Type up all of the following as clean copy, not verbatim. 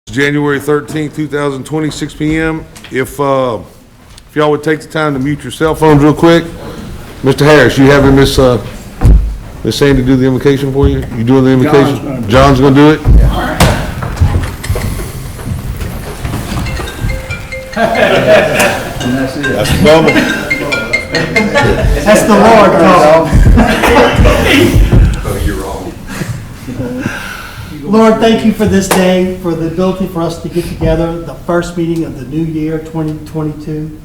January 13th, 2020, 6 p.m. If y'all would take the time to mute your cell phones real quick. Mr. Harris, you having Miss Sandy do the invocation for you? You doing the invocation? John's gonna do it? That's it. That's the bubble. That's the Lord, Oh, you're wrong. Lord, thank you for this day, for the ability for us to get together, the first meeting of the new year, 2022.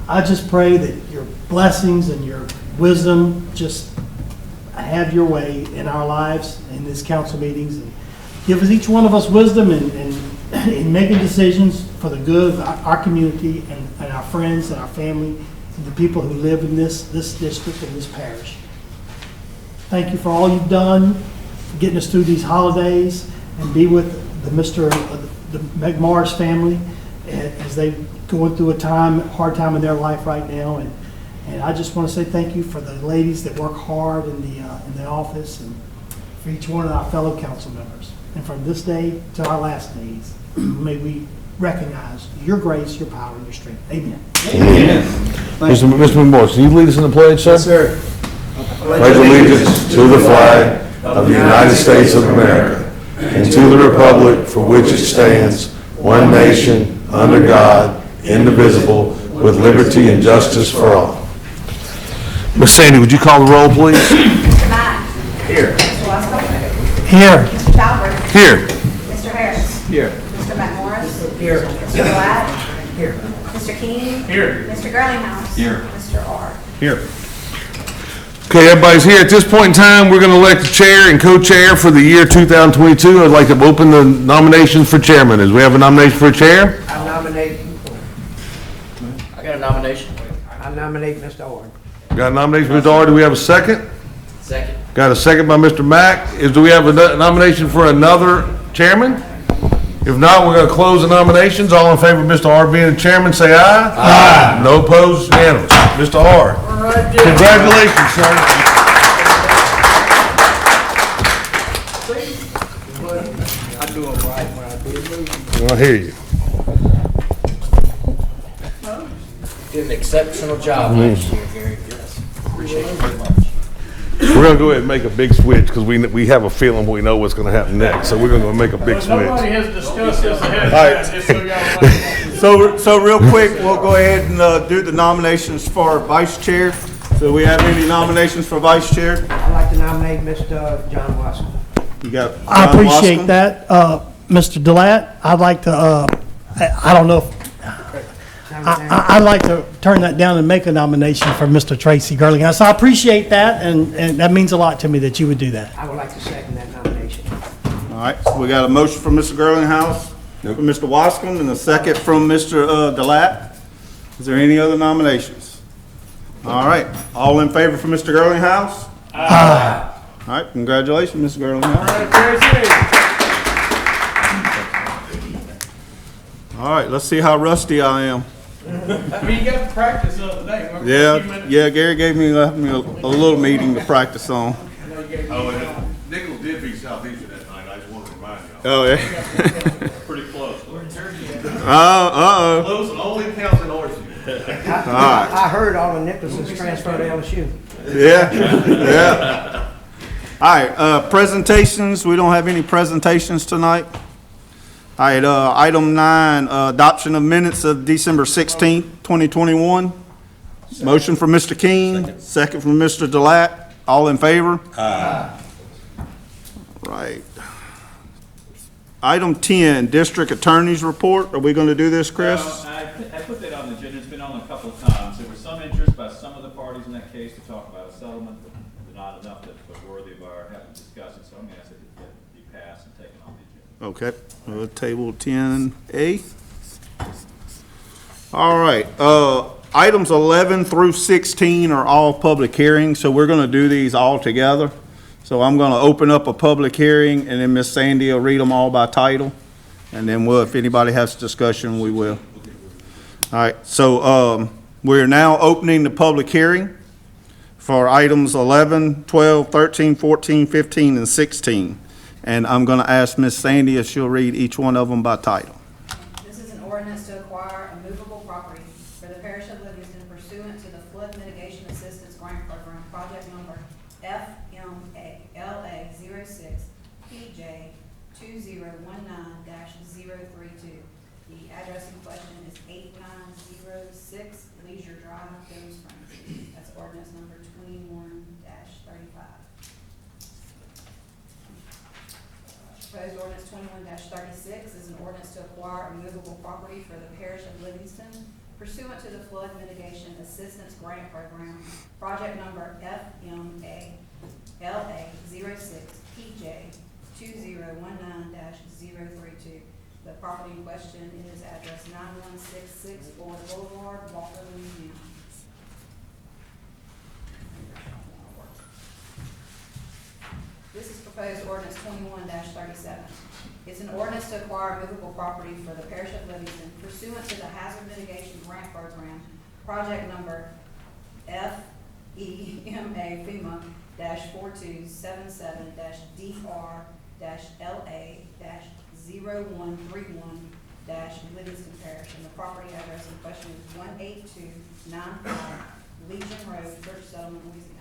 I just pray that your blessings and your wisdom just have your way in our lives, in these council meetings, and give us each one of us wisdom in making decisions for the good of our community and our friends and our family and the people who live in this district and this parish. Thank you for all you've done, getting us through these holidays, and be with the Bjmrv family as they going through a hard time in their life right now. And I just want to say thank you for the ladies that work hard in the office, and for each one of our fellow council members. And from this day to our last days, may we recognize your grace, your power, and your strength. Amen. Amen. Mr. Morris, can you lead us in the pledge, sir? Yes, sir. Pledge allegiance to the flag of the United States of America and to the republic for which it stands, one nation, under God, indivisible, with liberty and justice for all. Miss Sandy, would you call the roll, please? Mr. Matt. Here. Mr. Wasco. Here. Mr. Chilbert. Here. Mr. Harris. Here. Mr. Matt Morris. Here. Mr. Blatt. Here. Mr. Keeney. Here. Mr. Girlinghouse. Here. Mr. R. Here. Okay, everybody's here. At this point in time, we're going to elect the chair and co-chair for the year 2022. I'd like to open the nominations for chairman. Do we have a nomination for a chair? I nominate, I got a nomination. I nominate Mr. Ord. Got a nomination for Mr. R. Do we have a second? Second. Got a second by Mr. Mack. Do we have a nomination for another chairman? If not, we're going to close the nominations. All in favor of Mr. R being the chairman, say aye. Aye. No opposed, unanimous. Mr. R. Congratulations, sir. I do it right when I do it. I hear you. Did an exceptional job last year, Gary. Yes. Appreciate it very much. We're going to go ahead and make a big switch because we have a feeling we know what's going to happen next. So we're going to make a big switch. Nobody has discussed this ahead of All right. time, just so y'all know. So real quick, we'll go ahead and do the nominations for vice chair. So we have any nominations for vice chair? I'd like to nominate Mr. John Watson. You got I John appreciate Wascom? that. Mr. Delat, I'd like to, I don't know if, I'd like to turn that down and make a nomination for Mr. Tracy Girlinghouse. So I appreciate that, and that means a lot to me that you would do that. I would like to second that nomination. All right, so we got a motion from Mr. Girlinghouse, from Mr. Wascom, and a second from Mr. Delat. Is there any other nominations? All right, all in favor for Mr. Girlinghouse? Aye. All right, congratulations, Mr. Girlinghouse. All right, let's see how rusty I am. I mean, you got to practice the other day. Remember? Yeah, Gary gave me a little meeting to practice on. Oh, and Nichols did beat Southeastern that night. I just wanted to remind you. Oh, yeah. Pretty close. Uh-oh. Close only counts in Orchard. I heard all the Nicholsons transferred to LSU. Yeah. All right, presentations. We don't have any presentations tonight. All right, item 9, adoption of minutes of December 16th, 2021. Motion from Mr. King, second from Mr. Delat. All in favor? Aye. Right. Item 10, district attorney's report. Are we going to do this, Chris? I put that on the agenda. It's been on a couple of times. There was some interest by some of the parties in that case to talk about a settlement, but not enough that was worthy of our having to discuss it. So I'm going to ask it to be passed and taken on the agenda. Okay, table 10A. All right, items 11 through 16 are all public hearings, so we're going to do these all together. So I'm going to open up a public hearing, and then Miss Sandy will read them all by title, and then if anybody has discussion, we will. All right, so we're now opening the public hearing for items 11, 12, 13, 14, 15, and 16. And I'm going to ask Ms. Sandy if she'll read each one of them by title. This is an ordinance to acquire a movable property for the parish of Livingston pursuant to the Flood Mitigation Assistance Grant Program, project number FMLA 06 PJ 2019-032. The address in question is 8906 Leisure Drive, Denham Springs. That's ordinance number 21-35. Proposed ordinance 21-36 is an ordinance to acquire a movable property for the parish of Livingston pursuant to the Flood Mitigation Assistance Grant Program, project number FMA LA 06 PJ 2019-032. The property in question is address 9166 Ford Boulevard, Walker, Louisiana. This is proposed ordinance 21-37. It's an ordinance to acquire movable property for the parish of Livingston pursuant to the Hazard Mitigation Grant Program, project number FEMA FEMA -4277-DR-LA-0131 Livingston Parish, and the property address in question is 18295 Legion Road, Church Settlement, Louisiana.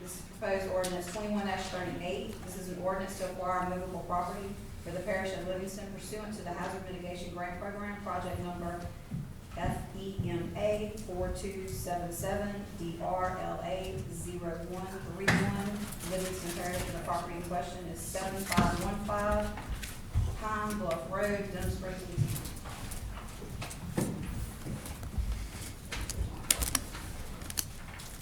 This is proposed ordinance 21-38. This is an ordinance to acquire movable property for the parish of Livingston pursuant to the Hazard Mitigation Grant Program, project number FEMA 4277-DR-LA-0131 Livingston Parish, and the property in question is 7515 Pine Bluff Road, Denham Springs, Louisiana.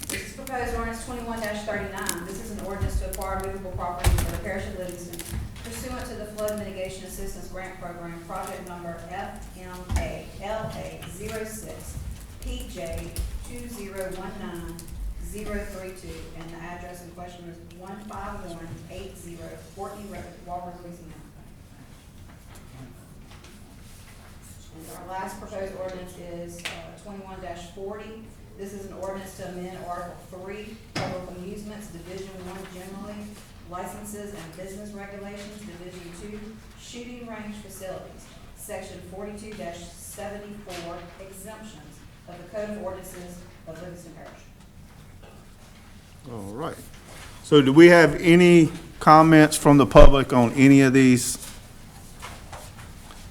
This is proposed ordinance 21-39. This is an ordinance to acquire movable property for the parish of Livingston pursuant to the Flood Mitigation Assistance Grant Program, project number FMA LA 06 PJ 2019-032, and the address in question is 15180 Courtney Road, Walker, Louisiana. And our last proposed ordinance is 21-40. This is an ordinance to amend Article 3, Public Amusements, Division 1 generally, Licenses and Business Regulations, Division 2, Shooting Range Facilities, Section 42-74, Exemptions of the Code of Ordinances of Livingston Parish. All right. So do we have any comments from the public on any of these?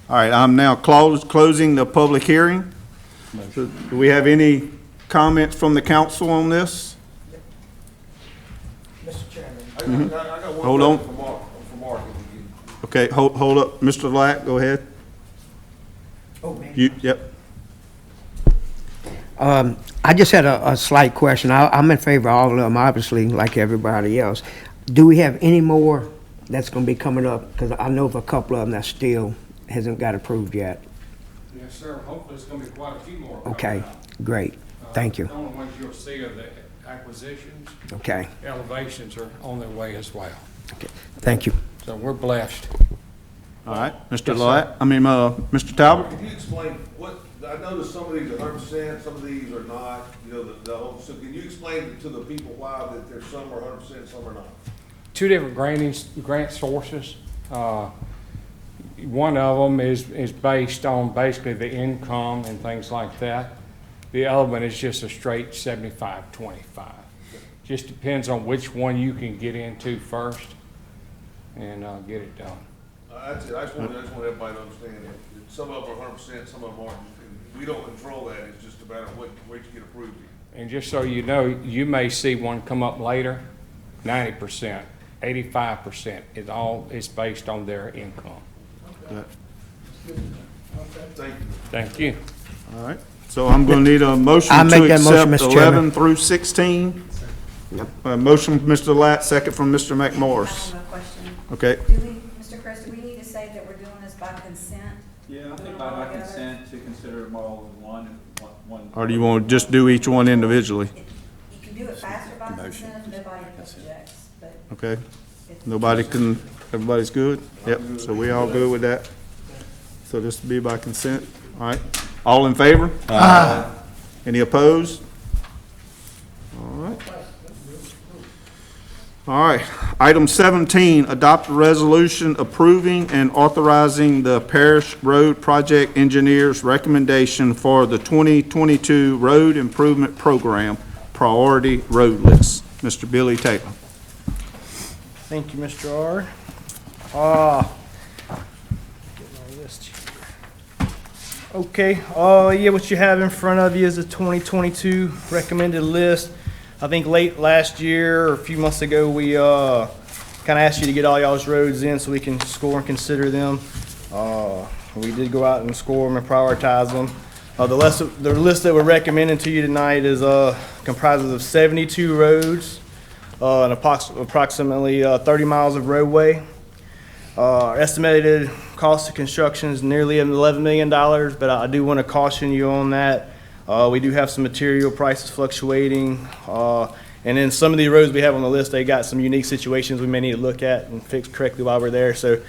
All right, I'm now closing the public hearing. So do we have any comments from the council on this? Mr. Chairman. I got one Hold on. question for Mark, if you can. Okay, hold up. Mr. Lack, go ahead. Oh, man. Yep. I just had a slight question. I'm in favor of all of them, obviously, like everybody else. Do we have any more that's going to be coming up? Because I know of a couple of them that still hasn't got approved yet. Yes, sir. Hopefully it's gonna be quite a few more. coming Okay, out. great. Thank you. The only ones you'll see are the acquisitions. Okay, Elevations are on their way as well. okay. Thank you. So we're blessed. All right, Mr. Yes, sir. Lack, Mr. Talbot? Can you explain what, I noticed some of these are 100%, some of these are not, you know, so can you explain to the people why that there's some are 100%, some are not? Two different grant sources. One of them is based on basically the income and things like that. The other one is just a straight 75-25. Just depends on which one you can get into first and get it done. That's it, I just want everybody to understand that some of them are 100%, some of them aren't. We don't control that, it's just a matter of what you get approved in. And just so you know, you may see one come up later, 90%, 85%. It's based on their income. Thank you. Thank you. All right, so I'm going to need a motion I'll make to that motion, accept Mr. Chairman. 11 through 16. Motion from Mr. Latt, second from Mr. I McMorris. have a question. Okay, Mr. Chris, do we need to say that we're doing this by consent? Yeah, I think by consent to consider them all in one. or do you want to just do each one individually? You can do it faster by consent if nobody objects, but Okay, it's. everybody's good? Yep, so we all good with that? So this will be by consent, all right? All in favor? Any opposed? All right. All right, item 17, adopt a resolution approving and authorizing the Parish Road Project Engineer's recommendation for the 2022 Road Improvement Program Priority Road List. Mr. Billy Taylor. Thank you, Mr. R. Get my list here. Okay, yeah, what you have in front of you is a 2022 recommended list. I think late last year or a few months ago, we kind of asked you to get all y'all's roads in so we can score and consider them. We did go out and score them and prioritize them. The list that we're recommending to you tonight is comprises of 72 roads and approximately 30 miles of roadway. Our estimated cost of construction is nearly $11 million, but I do want to caution you on that. We do have some material prices fluctuating, and then some of the roads we have on the list, they got some unique situations we may need to look at and fix correctly while we're there. So,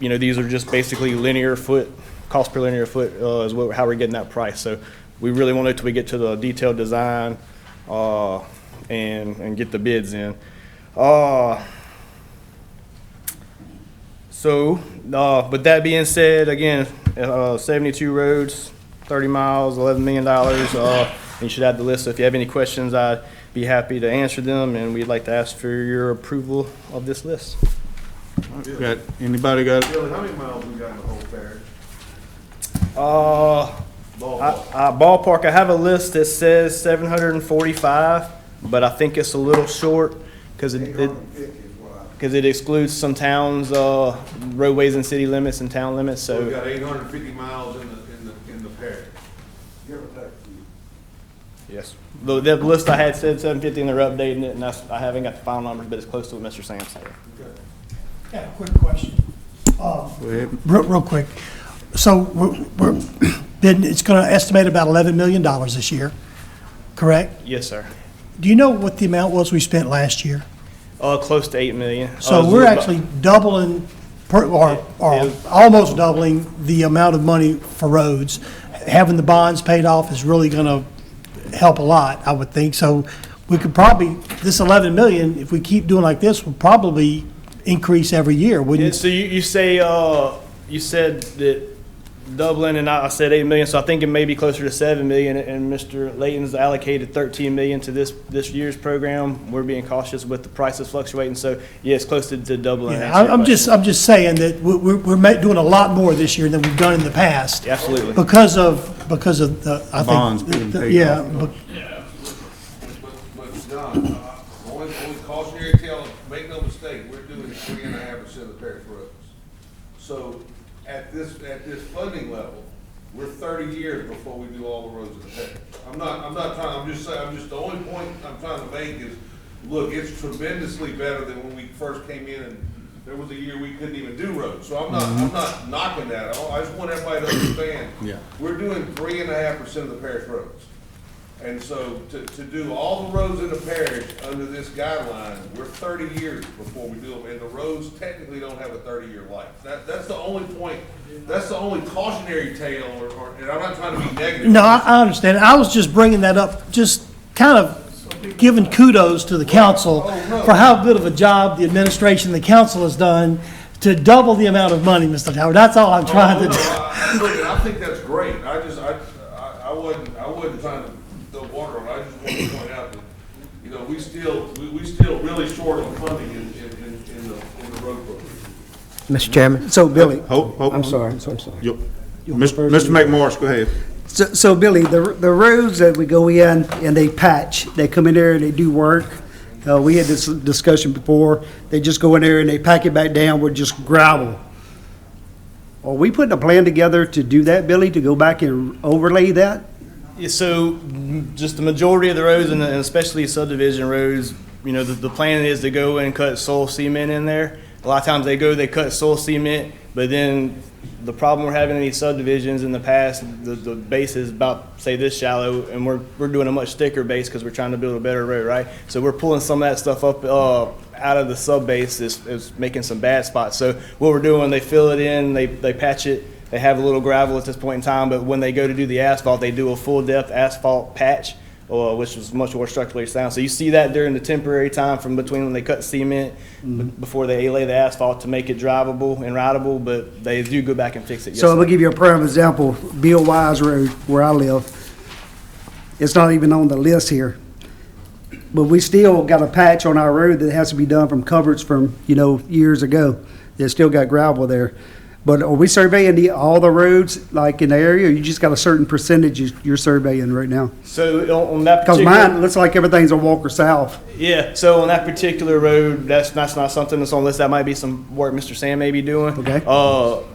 you know, these are just basically linear foot, cost per linear foot is how we're getting that price. So we really want to wait till we get to the detailed design and get the bids in. With that being said, again, 72 roads, 30 miles, $11 million. You should have the list. So if you have any questions, I'd be happy to answer them, and we'd like to ask for your approval of this list. Anybody got? Billy, how many miles we got in the whole parish? Ballpark, I have a list that says 745, but I think it's a little short because it excludes some towns, roadways and city limits and town limits. So we've got 850 miles in the parish. yes, the list I had said 750, and they're updating it, and I haven't got the final numbers, but it's close to what Mr. Sam said. I have a quick question. Real quick. So it's going to estimate about $11 million this year, correct? Yes, sir. Do you know what the amount was we spent last year? Close to $8 million. So we're actually doubling, or almost doubling the amount of money for roads. Having the bonds paid off is really going to help a lot, I would think. So we could probably, this 11 million, if we keep doing like this, will probably increase every year, wouldn't it? So you say, you said that doubling, and I said 8 million, so I think it may be closer to 7 million, and Mr. Layton's allocated 13 million to this year's program. We're being cautious with the prices fluctuating, so yeah, it's close to doubling. Yeah, I'm just saying that we're doing a lot more this year than we've done in the past. Absolutely. Because of the, I think. Bonds being paid Yeah. off. But John, only cautionary tale, make no mistake, we're doing 3.5% of the parish roads. So at this funding level, we're 30 years before we do all the roads in the parish. I'm not trying, I'm just saying, the only point I'm trying to make is, look, it's tremendously better than when we first came in and there was a year we couldn't even do roads. So I'm not knocking that at all. I just want everybody to understand. Yeah. We're doing 3.5% of the parish roads. And so to do all the roads in the parish under this guideline, we're 30 years before we do them, and the roads technically don't have a 30-year life. That's the only point, that's the only cautionary tale, and I'm not trying to be negative. No, I understand. I was just bringing that up, just kind of giving kudos to the council for how good of a job the administration, the council has done to double the amount of money, Mr. Howard. That's all I'm trying to do. I think that's great. I wasn't trying to throw water on it. I just wanted to point out that, you know, we still really short on funding in the road program. Mr. Chairman? So, Billy, I'm sorry. Mr. McMorris, go ahead. so Billy, the roads that we go in and they patch, they come in there and they do work. We had this discussion before. They just go in there and they pack it back down with just gravel. Are we putting a plan together to do that, Billy, to go back and overlay that? Yeah, so just the majority of the roads, and especially subdivision roads, you know, the plan is to go and cut soil cement in there. A lot of times they cut soil cement, but then the problem we're having in these subdivisions in the past, the base is about, say, this shallow, and we're doing a much thicker base because we're trying to build a better road, right? So we're pulling some of that stuff up out of the sub base, is making some bad spots. So what we're doing, they fill it in, they patch it. They have a little gravel at this point in time, but when they go to do the asphalt, they do a full depth asphalt patch which was much more structurally sound. So you see that during the temporary time from between when they cut cement before they lay the asphalt to make it drivable and rideable, but they do go back and fix it. Yes, So I'm sir. gonna give you a prime example, Bill Wise Road, where I live. It's not even on the list here. But we still got a patch on our road that has to be done from covers from, years ago. It's still got gravel there. But are we surveying all the roads, like in the area, or you just got a certain percentage you're surveying right now? So on that Because particular. mine, looks like everything's on Walker South. Yeah, so on that particular road, that's not something that's on the list. That might be some work Mr. Sam may be doing. Okay.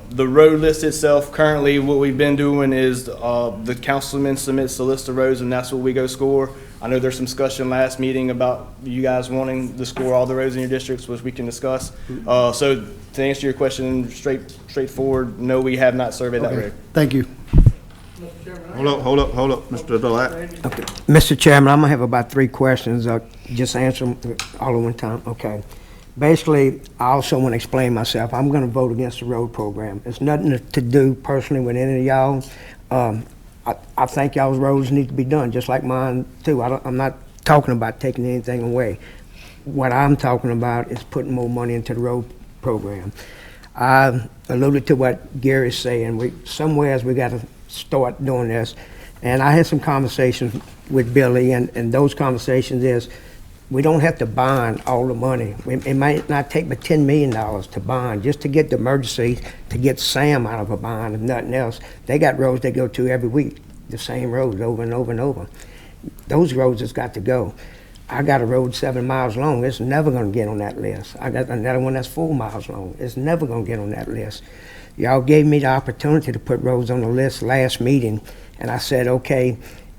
The road list itself, currently what we've been doing is, the councilman submits the list of roads and that's what we go score. I know there's some discussion last meeting about you guys wanting to score all the roads in your districts, which we can discuss. So to answer your question straightforward, no, we have not surveyed that Okay. road. Thank you. Hold up, Mr. Delat. Okay. Mr. Chairman, I'm gonna have about 3 questions, just answer them all at one time, okay. Basically, I also want to explain myself. I'm gonna vote against the road program. It's nothing to do personally with any of y'all. I think y'all's roads need to be done, just like mine too. I'm not talking about taking anything away. What I'm talking about is putting more money into the road program. I alluded to what Gary's saying. Somewheres we gotta start doing this. And I had some conversations with Billy, and those conversations is, we don't have to bond all the money. It might not take but $10 million to bond, just to get the emergency, to get Sam out of a bond, if nothing else. They got roads they go to every week, the same roads over and over and over. Those roads has got to go. I got a road 7 miles long, it's never gonna get on that list. I got another one that's 4 miles long, it's never gonna get on that list. Y'all gave me the opportunity to put roads on the list last meeting, and I said, okay,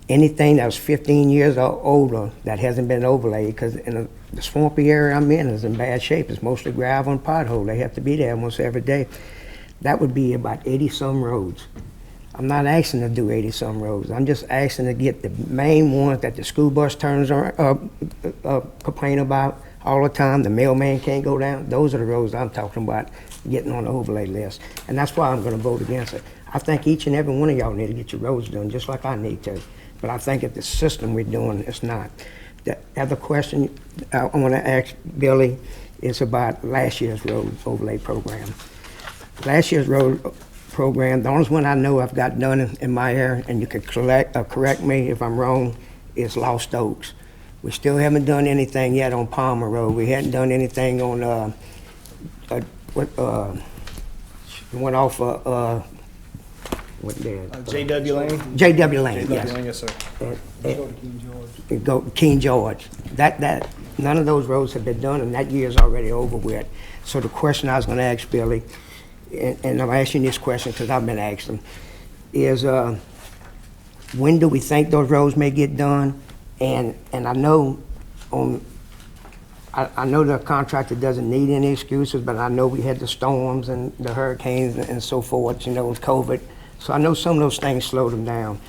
anything that was 15 years or older that hasn't been overlaid, because in the swampy area I'm in is in bad shape. It's mostly gravel and pothole. They have to be there almost every day. That would be about 80-some roads. I'm not asking to do 80-some roads. I'm just asking to get the main ones that the school bus turns complain about all the time. The mailman can't go down. Those are the roads I'm talking about getting on the overlay list. And that's why I'm going to vote against it. I think each and every one of y'all need to get your roads done, just like I need to. But I think if the system we're doing, it's not. The other question I want to ask Billy is about last year's road overlay program. Last year's road program, the only one I know I've got done in my area, and you can correct me if I'm wrong, is Lost Oaks. We still haven't done anything yet on Palmer Road. We hadn't done anything on went off what there? JW Lane? JW Lane, JW yes. Lane, yes, sir. Go King George. That none of those roads have been done, and that year's already over with. So the question I was going to ask Billy, and I'm asking this question because I've been asking, is when do we think those roads may get done? And I know I know the contractor doesn't need any excuses, but I know we had the storms and the hurricanes and so forth, with COVID. So I know some of those things slowed them down.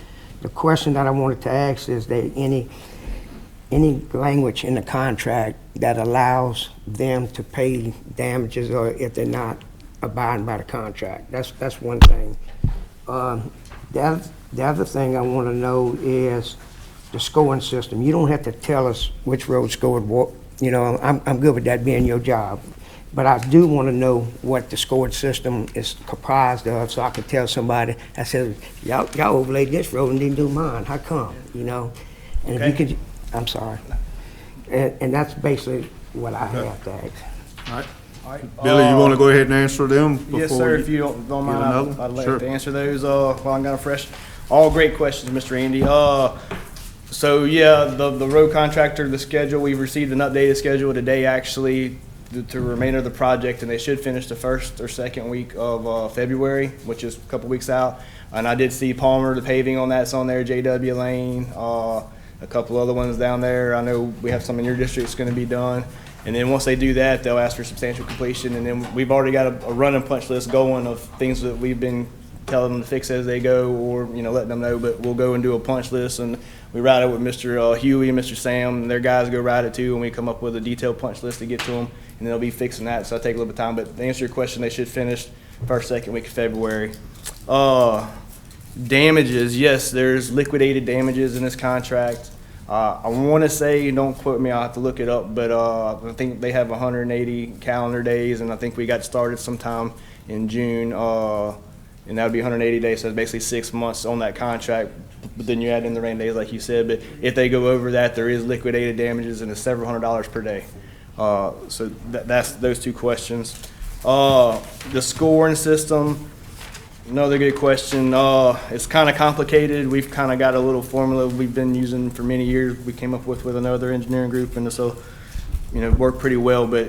The question that I wanted to ask is there any language in the contract that allows them to pay damages, or if they're not abiding by the contract? That's one thing. The other thing I want to know is the scoring system. You don't have to tell us which road scored what. I'm good with that being your job. But I do want to know what the scored system is comprised of, so I can tell somebody, I said, y'all overlaid this road and didn't do mine. How come? And if you could, I'm sorry. And that's basically what I have to ask. All right. Billy, you want to go ahead and answer them before? Yes, sir, if you don't mind, another? I'd like Sure. to answer those while I'm kind of fresh. All great questions, Mr. Andy. So yeah, the road contractor, the schedule, we've received an updated schedule today, actually, to remainder of the project, and they should finish the first or second week of February, which is a couple weeks out. And I did see Palmer, the paving on that's on there, JW Lane, a couple other ones down there. I know we have some in your district that's going to be done. And then once they do that, they'll ask for substantial completion. And then we've already got a running punch list going of things that we've been telling them to fix as they go, or letting them know. But we'll go and do a punch list, and we ride it with Mr. Huey and Mr. Sam, and their guys go ride it too, and we come up with a detailed punch list to get to them, and they'll be fixing that. So it'll take a little bit of time. But to answer your question, they should finish first, second week of February. Damages, yes, there's liquidated damages in this contract. I want to say, don't quote me, I'll have to look it up, but I think they have 180 calendar days, and I think we got started sometime in June, and that would be 180 days, so it's basically 6 months on that contract. But then you add in the rain days, like you said. But if they go over that, there is liquidated damages, and it's several $100s per day. So that's those two questions. The scoring system, another good question. It's kind of complicated. We've kind of got a little formula we've been using for many years. We came up with another engineering group, and so worked pretty well. But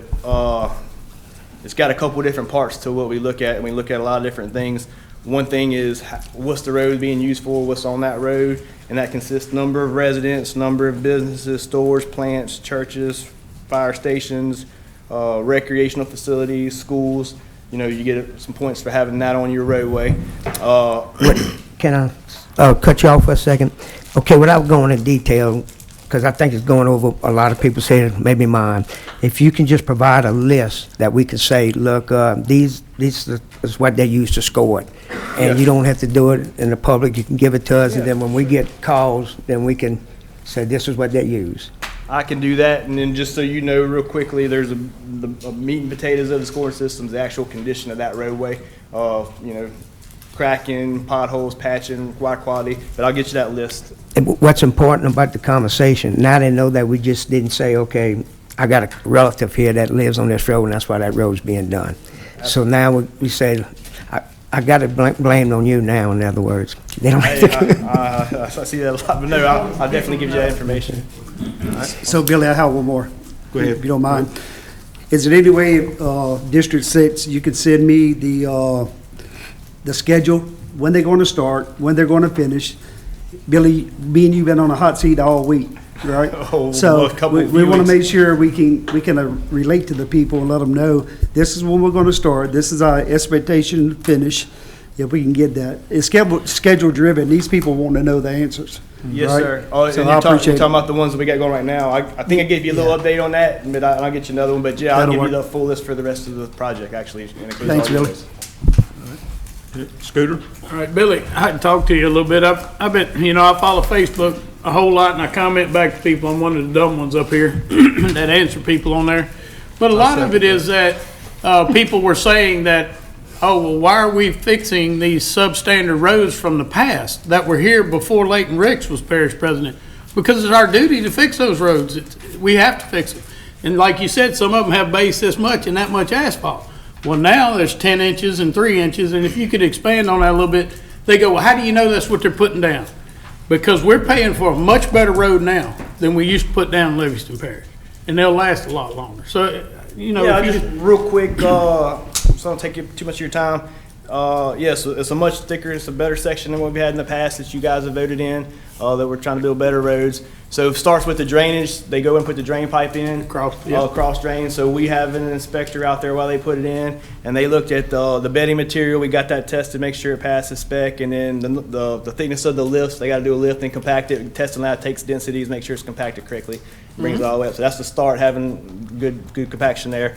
it's got a couple different parts to what we look at, and we look at a lot of different things. One thing is what's the road being used for, what's on that road, and that consists number of residents, number of businesses, stores, plants, churches, fire stations, recreational facilities, schools. You get some points for having that on your roadway. Can I cut you off for a second? Okay, without going in detail, because I think it's going over a lot of people's head, maybe mine. If you can just provide a list that we can say, look, these is what they use to score it. And you don't have to do it in the public. You can give it to us, and then when we get calls, then we can say this is what they use. I can do that, and then just so you know real quickly, there's the meat and potatoes of the scoring systems, the actual condition of that roadway, cracking, potholes, patching, water quality, but I'll get you that list. And what's important about the conversation, now they know that we just didn't say, okay, I got a relative here that lives on this road, and that's why that road's being done. So now we say, I got it blamed on you now, in other words. They don't have to. I see that a lot, but no, I'll definitely give you that information. So Billy, I have one more. Go ahead. If you don't mind. Is there any way, District 6, you could send me the schedule, when they're going to start, when they're going to finish? Billy, me and you been on a hot seat all week, right? Oh, So a couple we few want to weeks. make sure we can relate to the people and let them know, this is when we're going to start, this is our expectation to finish, if we can get that. It's schedule driven, these people want to know the answers. Yes, right? sir. Oh, So and I you're talking appreciate about the ones that we got going right now. I think I gave you a little update on that, but I'll get you another one. But yeah, I'll That'll give work. you the full list for the rest of the project, actually. and includes Thanks, all the Billy. roads. Scooter? All right, Billy, I can talk to you a little bit. I've been, I follow Facebook a whole lot, and I comment back to people. I'm one of the dumb ones up here that answer people on there. But a lot of it is that people were saying that, oh, well, why are we fixing these substandard roads from the past that were here before Leighton Ricks was parish president? Because it's our duty to fix those roads. We have to fix them. And like you said, some of them have base this much and that much asphalt. Well, now there's 10 inches and 3 inches, and if you could expand on that a little bit, they go, well, how do you know that's what they're putting down? Because we're paying for a much better road now than we used to put down in Livingston Parish, and they'll last a lot longer. So, Yeah, if you just real quick, so I don't take too much of your time. Yes, it's a much thicker, it's a better section than what we had in the past that you guys have voted in, that we're trying to build better roads. So it starts with the drainage. They go and put the drain pipe in. Cross drain. So we have an inspector out there while they put it in, and they looked at the bedding material. We got that tested, make sure it passes spec, and then the thickness of the lifts. They got to do a lift and compact it. Testing that takes densities, make sure it's compacted correctly. Brings it all the way up. So that's the start, having good compaction there.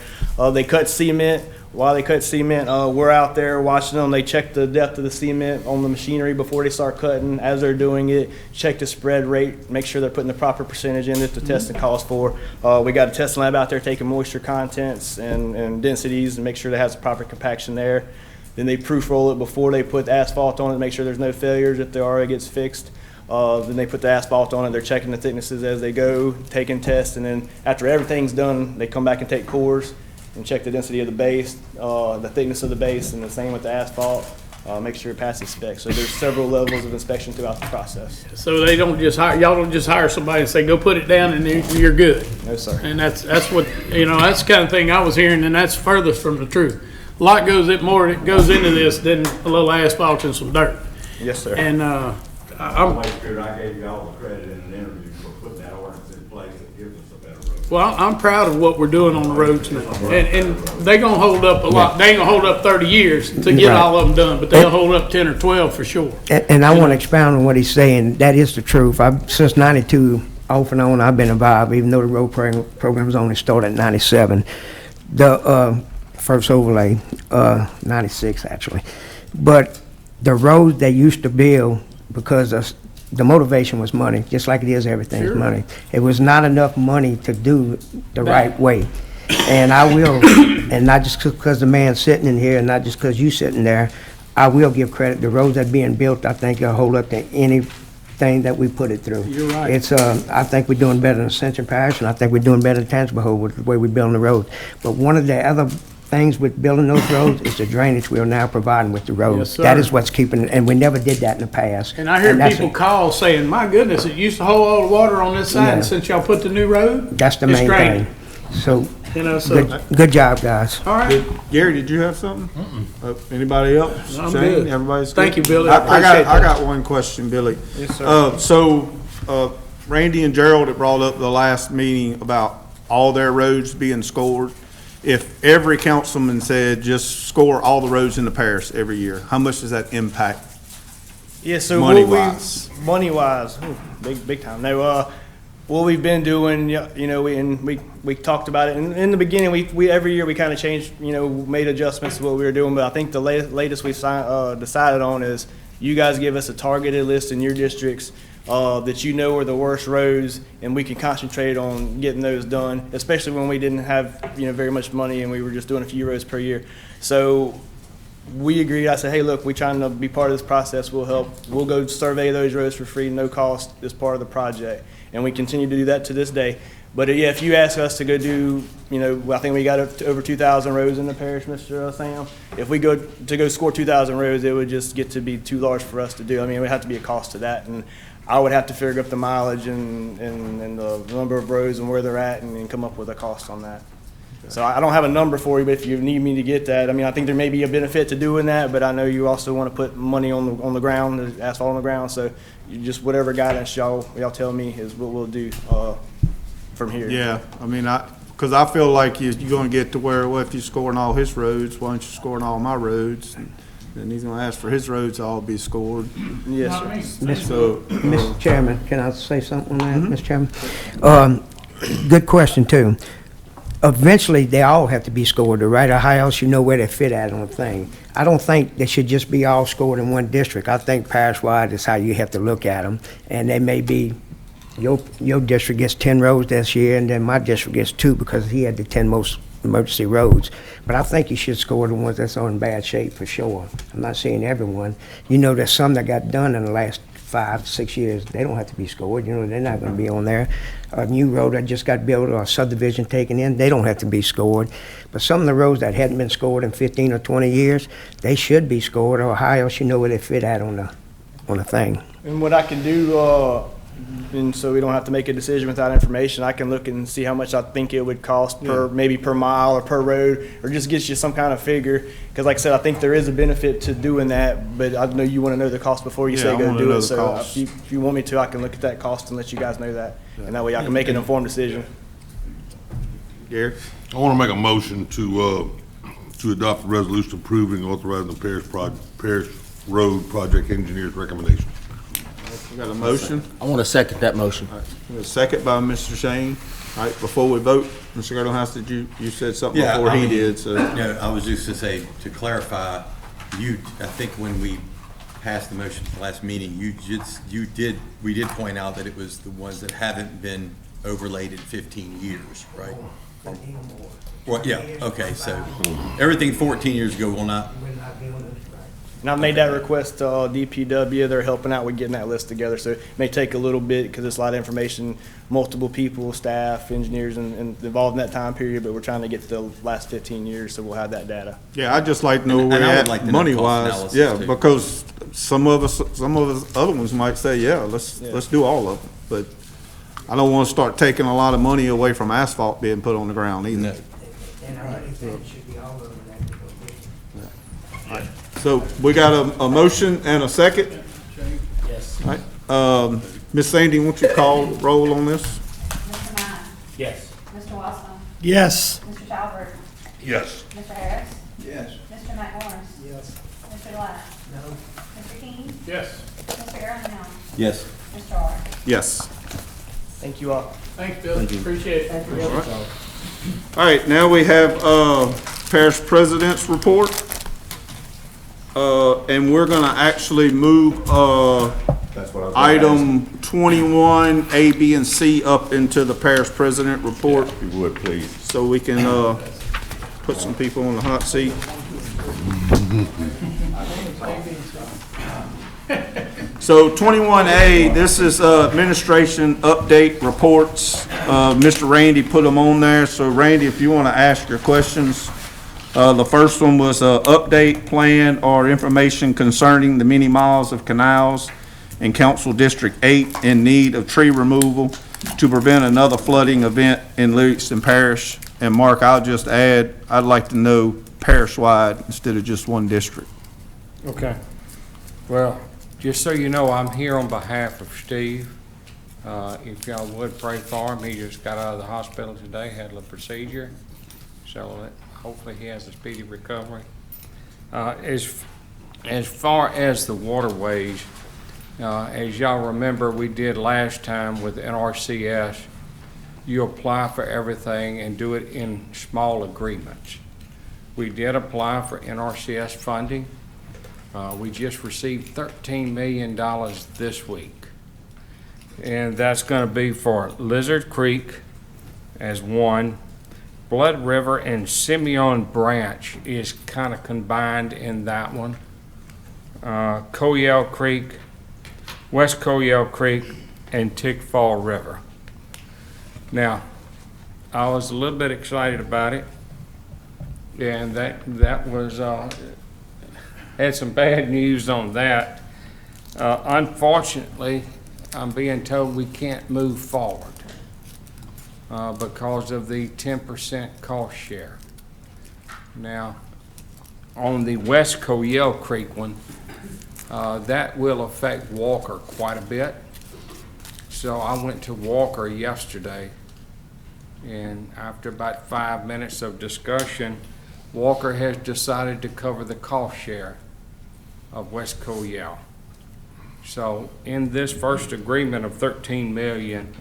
They cut cement. While they cut cement, we're out there watching them. They check the depth of the cement on the machinery before they start cutting. As they're doing it, check the spread rate, make sure they're putting the proper percentage in that the testing calls for. We got a testing lab out there taking moisture contents and densities and make sure they has the proper compaction there. Then they proof roll it before they put the asphalt on it, make sure there's no failures. If there are, it gets fixed. Then they put the asphalt on it. They're checking the thicknesses as they go, taking tests, and then after everything's done, they come back and take cores and check the density of the base, the thickness of the base, and the same with the asphalt. Make sure it passes spec. So there's several levels of inspection throughout the process. So they don't just hire, y'all don't just hire somebody and say, go put it down and you're good. No, sir. And that's what, that's the kind of thing I was hearing, and that's furthest from the truth. A lot goes into this than a little asphalt and some dirt. Yes, sir. And, I gave you all the credit in an interview for putting that ordinance in place that gives us a better road. well, I'm proud of what we're doing on the roads now. And they gonna hold up a lot. They ain't gonna hold up 30 years to get Right. all of them done, but they'll hold up 10 or 12 for sure. And I want to expound on what he's saying. That is the truth. Since 92, off and on, I've been involved, even though the road program's only started in 97. The first overlay, 96 actually. But the roads they used to build, because of the motivation was money, just like it is everything's Sure. money. It was not enough money to do the right way. And I will, and not just because the man's sitting in here, and not just because you sitting there, I will give credit. The roads that are being built, I think, will hold up to anything that we put it through. You're right. It's, I think we're doing better than Ascension Parish, and I think we're doing better than Tangible Hold with the way we're building the road. But one of the other things with building those roads is the drainage we are now providing with the roads. Yes, sir. That is what's keeping it, and we never did that in the past. And I hear that's people a- call saying, my goodness, it used to hold all the water on this side, Yeah. and since y'all put the new road, That's the it's main draining. thing. So, You know, so, good job, guys. all right. Gary, did you have something? Anybody else? No, I'm Shane, good. everybody's good? Thank you, Billy. I I appreciate that. got one question, Billy. Yes, sir. So, Randy and Gerald had brought up the last meeting about all their roads being scored. If every councilman said just score all the roads in the parish every year, how much does that impact? Yeah, so Money-wise. Money-wise, big time. No, what we've been doing, you know, we talked about it. In the beginning, we every year we kind of changed, you know, made adjustments to what we were doing. But I think the latest we decided on is you guys give us a targeted list in your districts that you know are the worst roads, and we can concentrate on getting those done, especially when we didn't have, you know, very much money and we were just doing a few roads per year. So we agreed. I said, hey, look, we're trying to be part of this process. We'll help. We'll go survey those roads for free, no cost, as part of the project. And we continue to do that to this day. But yeah, if you ask us to go do, you know, I think we got up to over 2,000 roads in the parish, Mr. Sam. If we go score 2,000 roads, it would just get to be too large for us to do. I mean, it would have to be a cost to that. And I would have to figure up the mileage and the number of roads and where they're at and come up with a cost on that. So I don't have a number for you, but if you need me to get that, I mean, I think there may be a benefit to doing that, but I know you also want to put money on the ground, the asphalt on the ground. So you just whatever guidance y'all tell me is what we'll do from here. Yeah, I mean, because I feel like you're going to get to where, well, if you're scoring all his roads, why don't you scoring all my roads? And then he's going to ask for his roads to all be scored. Yes, sir. So, Mr. Chairman, can I say something on that, Mr. Chairman? Good question, too. Eventually, they all have to be scored, right? Or how else you know where they fit at on the thing? I don't think they should just be all scored in one district. I think parish-wide is how you have to look at them. And they may be, your district gets 10 roads this year, and then my district gets 2 because he had the 10 most emergency roads. But I think you should score the ones that's in bad shape for sure. I'm not saying everyone. You know, there's some that got done in the last 5, 6 years. They don't have to be scored. You know, they're not going to be on there. A new road that just got built or a subdivision taken in, they don't have to be scored. But some of the roads that hadn't been scored in 15 or 20 years, they should be scored, or how else you know where they fit at on the thing. And what I can do, and so we don't have to make a decision without information, I can look and see how much I think it would cost maybe per mile or per road, or just get you some kind of figure. Because like I said, I think there is a benefit to doing that, but I know you want to know the cost before you Yeah, say I go wanna do know it. the So cost. if you want me to, I can look at that cost and let you guys know that. And that way I can make an informed decision. Gary? I want to make a motion to adopt a resolution approving, authorizing the parish road project engineer's recommendation. We got a motion? I want to second that motion. A second by Mr. Shane. All right, before we vote, Mr. Gardenhouse, did you said something Yeah, before I he mean, did, so. No, I was just to say, to clarify, I think when we passed the motion at the last meeting, we did point out that it was the ones that haven't been overlaid in 15 years, right? Well, yeah, okay, so everything 14 years ago will not, And I made that request to DPW. They're helping out with getting that list together. So it may take a little bit because it's a lot of information, multiple people, staff, engineers, and involved in that time period. But we're trying to get to the last 15 years, so we'll have that data. Yeah, I'd just like to know And where I we're would at like to know cost money-wise. analysis, Yeah, too. because some of us other ones might say, yeah, let's do all of them. But I don't want to start taking a lot of money away from asphalt being put on the ground either. no. And I think it should be all over that. So we got a motion and a second? Yes. All right, Ms. Sandy, won't you call roll on this? Mr. Knight? Yes. Mr. Watson? Yes. Mr. Talbert? Yes. Mr. Harris? Yes. Mr. McMorris? Yes. Mr. Glass? No. Mr. King? Yes. Mr. Gardenhouse? Yes. Mr. R. Yes. Thank you all. Thanks, Bill. Appreciate it. All right, now we have Parish President's report. And we're gonna actually move That's what I was gonna ask. Item 21, A, B, and C up into the parish president report, If you would, please. so we can, put some people on the hot seat. So 21A, this is administration update reports. Mr. Randy put them on there, so Randy, if you want to ask your questions. The first one was update plan or information concerning the many miles of canals in Council District 8 in need of tree removal to prevent another flooding event in Livingston Parish. And Mark, I'll just add, I'd like to know parish-wide instead of just one district. Okay. Well, just so you know, I'm here on behalf of Steve. If y'all would pray for him, he just got out of the hospital today, had a procedure. So hopefully he has a speedy recovery. As far as the waterways, as y'all remember, we did last time with NRCS, you apply for everything and do it in small agreements. We did apply for NRCS funding. We just received $13 million this week. And that's going to be for Lizard Creek as one. Blood River and Simeon Branch is kind of combined in that one. Coyell Creek, West Coyell Creek, and Tickfall River. Now, I was a little bit excited about it, and that was had some bad news on that. Unfortunately, I'm being told we can't move forward because of the 10% cost share. Now, on the West Coyell Creek one, that will affect Walker quite a bit. So I went to Walker yesterday, and after about 5 minutes of discussion, Walker has decided to cover the cost share of West Coyell. So in this first agreement of $13 million,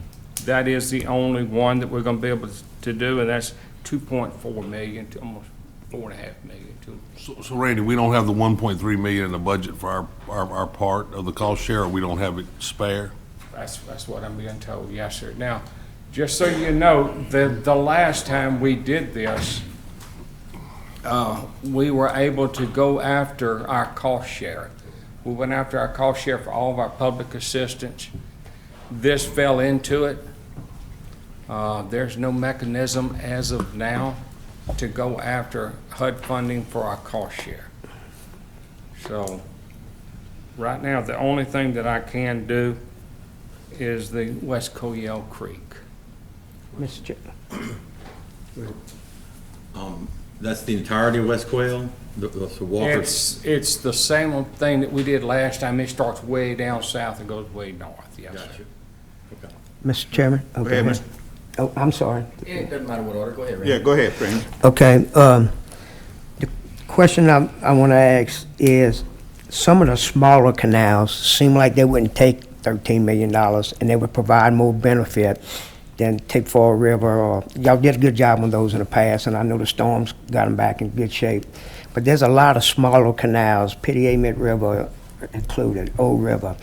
that is the only one that we're going to be able to do, and that's $2.4 million to almost $4.5 million. So Randy, we don't have the 1.3 million in the budget for our part of the cost share, or we don't have it spare? That's what I'm being told, yes, sir. Now, just so you know, the last time we did this, we were able to go after our cost share. We went after our cost share for all of our public assistance. This fell into it. There's no mechanism as of now to go after HUD funding for our cost share. So right now, the only thing that I can do is the West Coyell Creek. Mr. Chair. That's the entirety of West Quail? The Walker? It's the same thing that we did last time. It starts way down south and goes way north, yes, sir. Okay. Mr. Chairman? Go ahead, Mr. Oh, I'm sorry. It doesn't matter what order, go ahead, Randy. Yeah, go ahead, Randy. Okay, the question I want to ask is, some of the smaller canals seem like they wouldn't take $13 million and they would provide more benefit than Tickfall River, or y'all did a good job on those in the past, and I know the storms got them back in good shape. But there's a lot of smaller canals, Pitty Mid River included, Old River.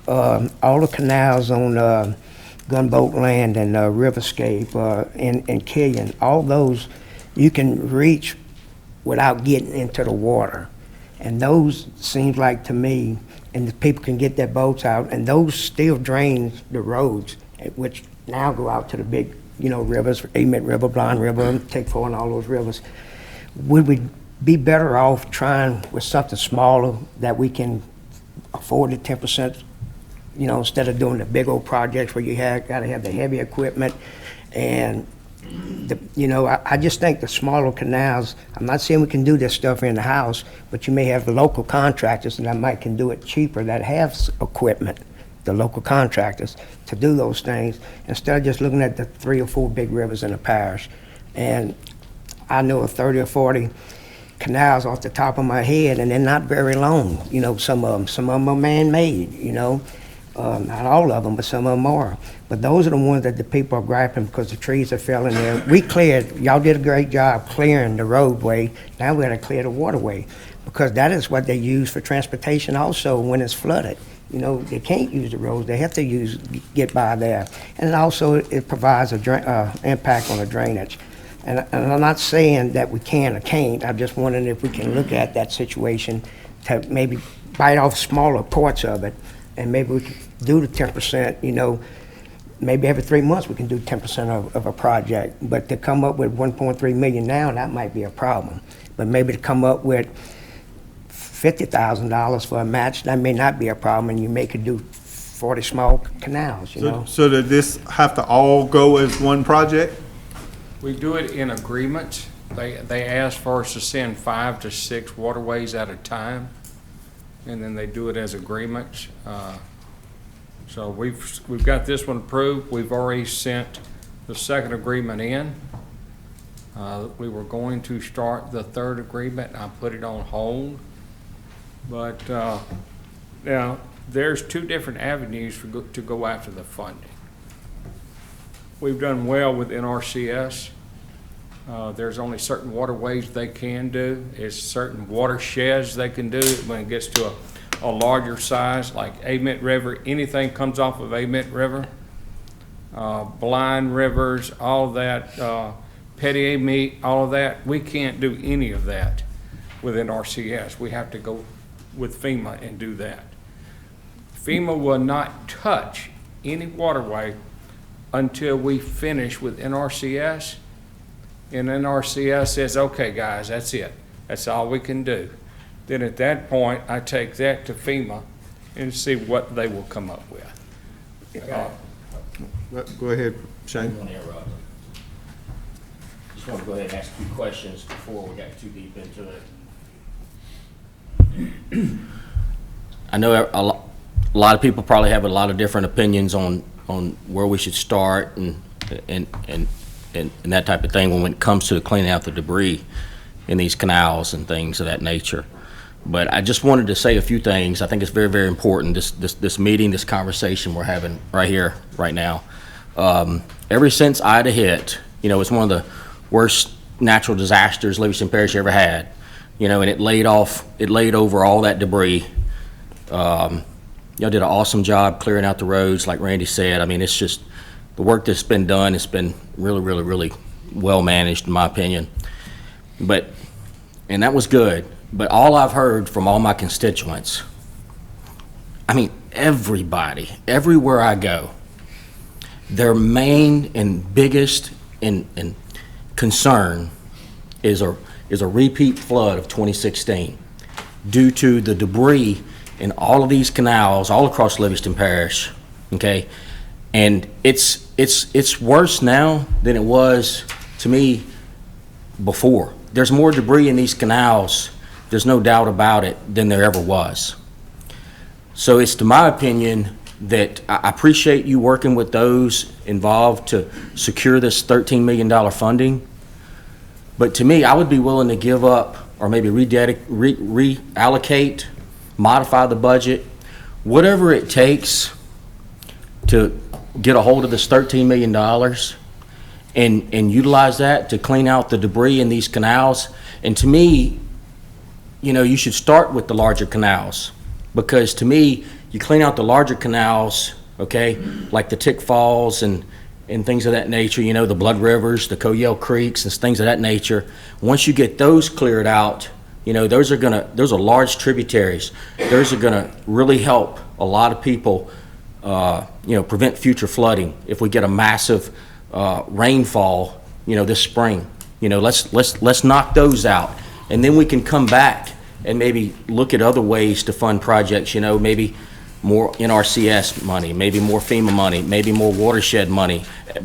All the canals on Gunboat Land and Riverscape and Killian, all those you can reach without getting into the water. And those seems like to me, and the people can get their boats out, and those still drain the roads, which now go out to the big, rivers, Mid River, Blind River, Tickfall, and all those rivers. Would we be better off trying with something smaller that we can afford the 10%, instead of doing the big old projects where you got to have the heavy equipment? And I just think the smaller canals, I'm not saying we can do this stuff in the house, but you may have the local contractors that might can do it cheaper that have equipment, the local contractors, to do those things, instead of just looking at the 3 or 4 big rivers in the parish. And I know of 30 or 40 canals off the top of my head, and they're not very long. Some of them are man-made, not all of them, but some of them are. But those are the ones that the people are griping because the trees are falling there. We cleared, y'all did a great job clearing the roadway. Now we got to clear the waterway, because that is what they use for transportation also when it's flooded. you know, they can't use the roads, they have to get by there. And also, it provides impact on the drainage. And I'm not saying that we can or can't, I'm just wondering if we can look at that situation to maybe bite off smaller parts of it, and maybe we can do the 10%, you know, maybe every 3 months we can do 10% of a project. But to come up with 1.3 million now, that might be a problem. But maybe to come up with $50,000 for a match, that may not be a problem, and you may could do 40 small canals, you know? So did this have to all go as one project? We do it in agreements. They ask for us to send 5 to 6 waterways at a time, and then they do it as agreements. So we've got this one approved. We've already sent the second agreement in. We were going to start the third agreement. I put it on hold. But now there's 2 different avenues to go after the funding. We've done well with NRCS. There's only certain waterways they can do. There's certain watersheds they can do when it gets to a larger size, like Ament River. Anything comes off of Ament River, blind rivers, all that, Petty Ament, all of that. We can't do any of that with NRCS. We have to go with FEMA and do that. FEMA will not touch any waterway until we finish with NRCS, and NRCS says, okay guys, that's it. That's all we can do. Then at that point, I take that to FEMA and see what they will come up with. Go ahead, Shane. Just want to go ahead and ask a few questions before we got too deep into it. I know a lot of people probably have a lot of different opinions on where we should start and that type of thing when it comes to cleaning out the debris in these canals and things of that nature. But I just wanted to say a few things. I think it's very, very important, this meeting, this conversation we're having right here, right now. Ever since Ida hit, you know, it's one of the worst natural disasters Livingston Parish ever had, you know, and it laid over all that debris. Y'all did an awesome job clearing out the roads, like Randy said. I mean, it's just the work that's been done. It's been really, really, really well managed, in my opinion. And that was good. But all I've heard from all my constituents, I mean, everybody, everywhere I go, their main and biggest concern is a repeat flood of 2016 due to the debris in all of these canals all across Livingston Parish, okay? And it's worse now than it was, to me, before. There's more debris in these canals, there's no doubt about it, than there ever was. So it's to my opinion that I appreciate you working with those involved to secure this $13 million funding. But to me, I would be willing to give up or maybe reallocate, modify the budget, whatever it takes to get a hold of this $13 million and utilize that to clean out the debris in these canals. And to me, you know, you should start with the larger canals, because to me, you clean out the larger canals, okay, like the Tick Falls and things of that nature, you know, the Blood Rivers, the Coyell Creeks and things of that nature. Once you get those cleared out, you know, those are large tributaries. Those are gonna really help a lot of people, you know, prevent future flooding. If we get a massive rainfall, you know, this spring, you know, let's knock those out, and then we can come back and maybe look at other ways to fund projects, you know, maybe more NRCS money, maybe more FEMA money, maybe more watershed money,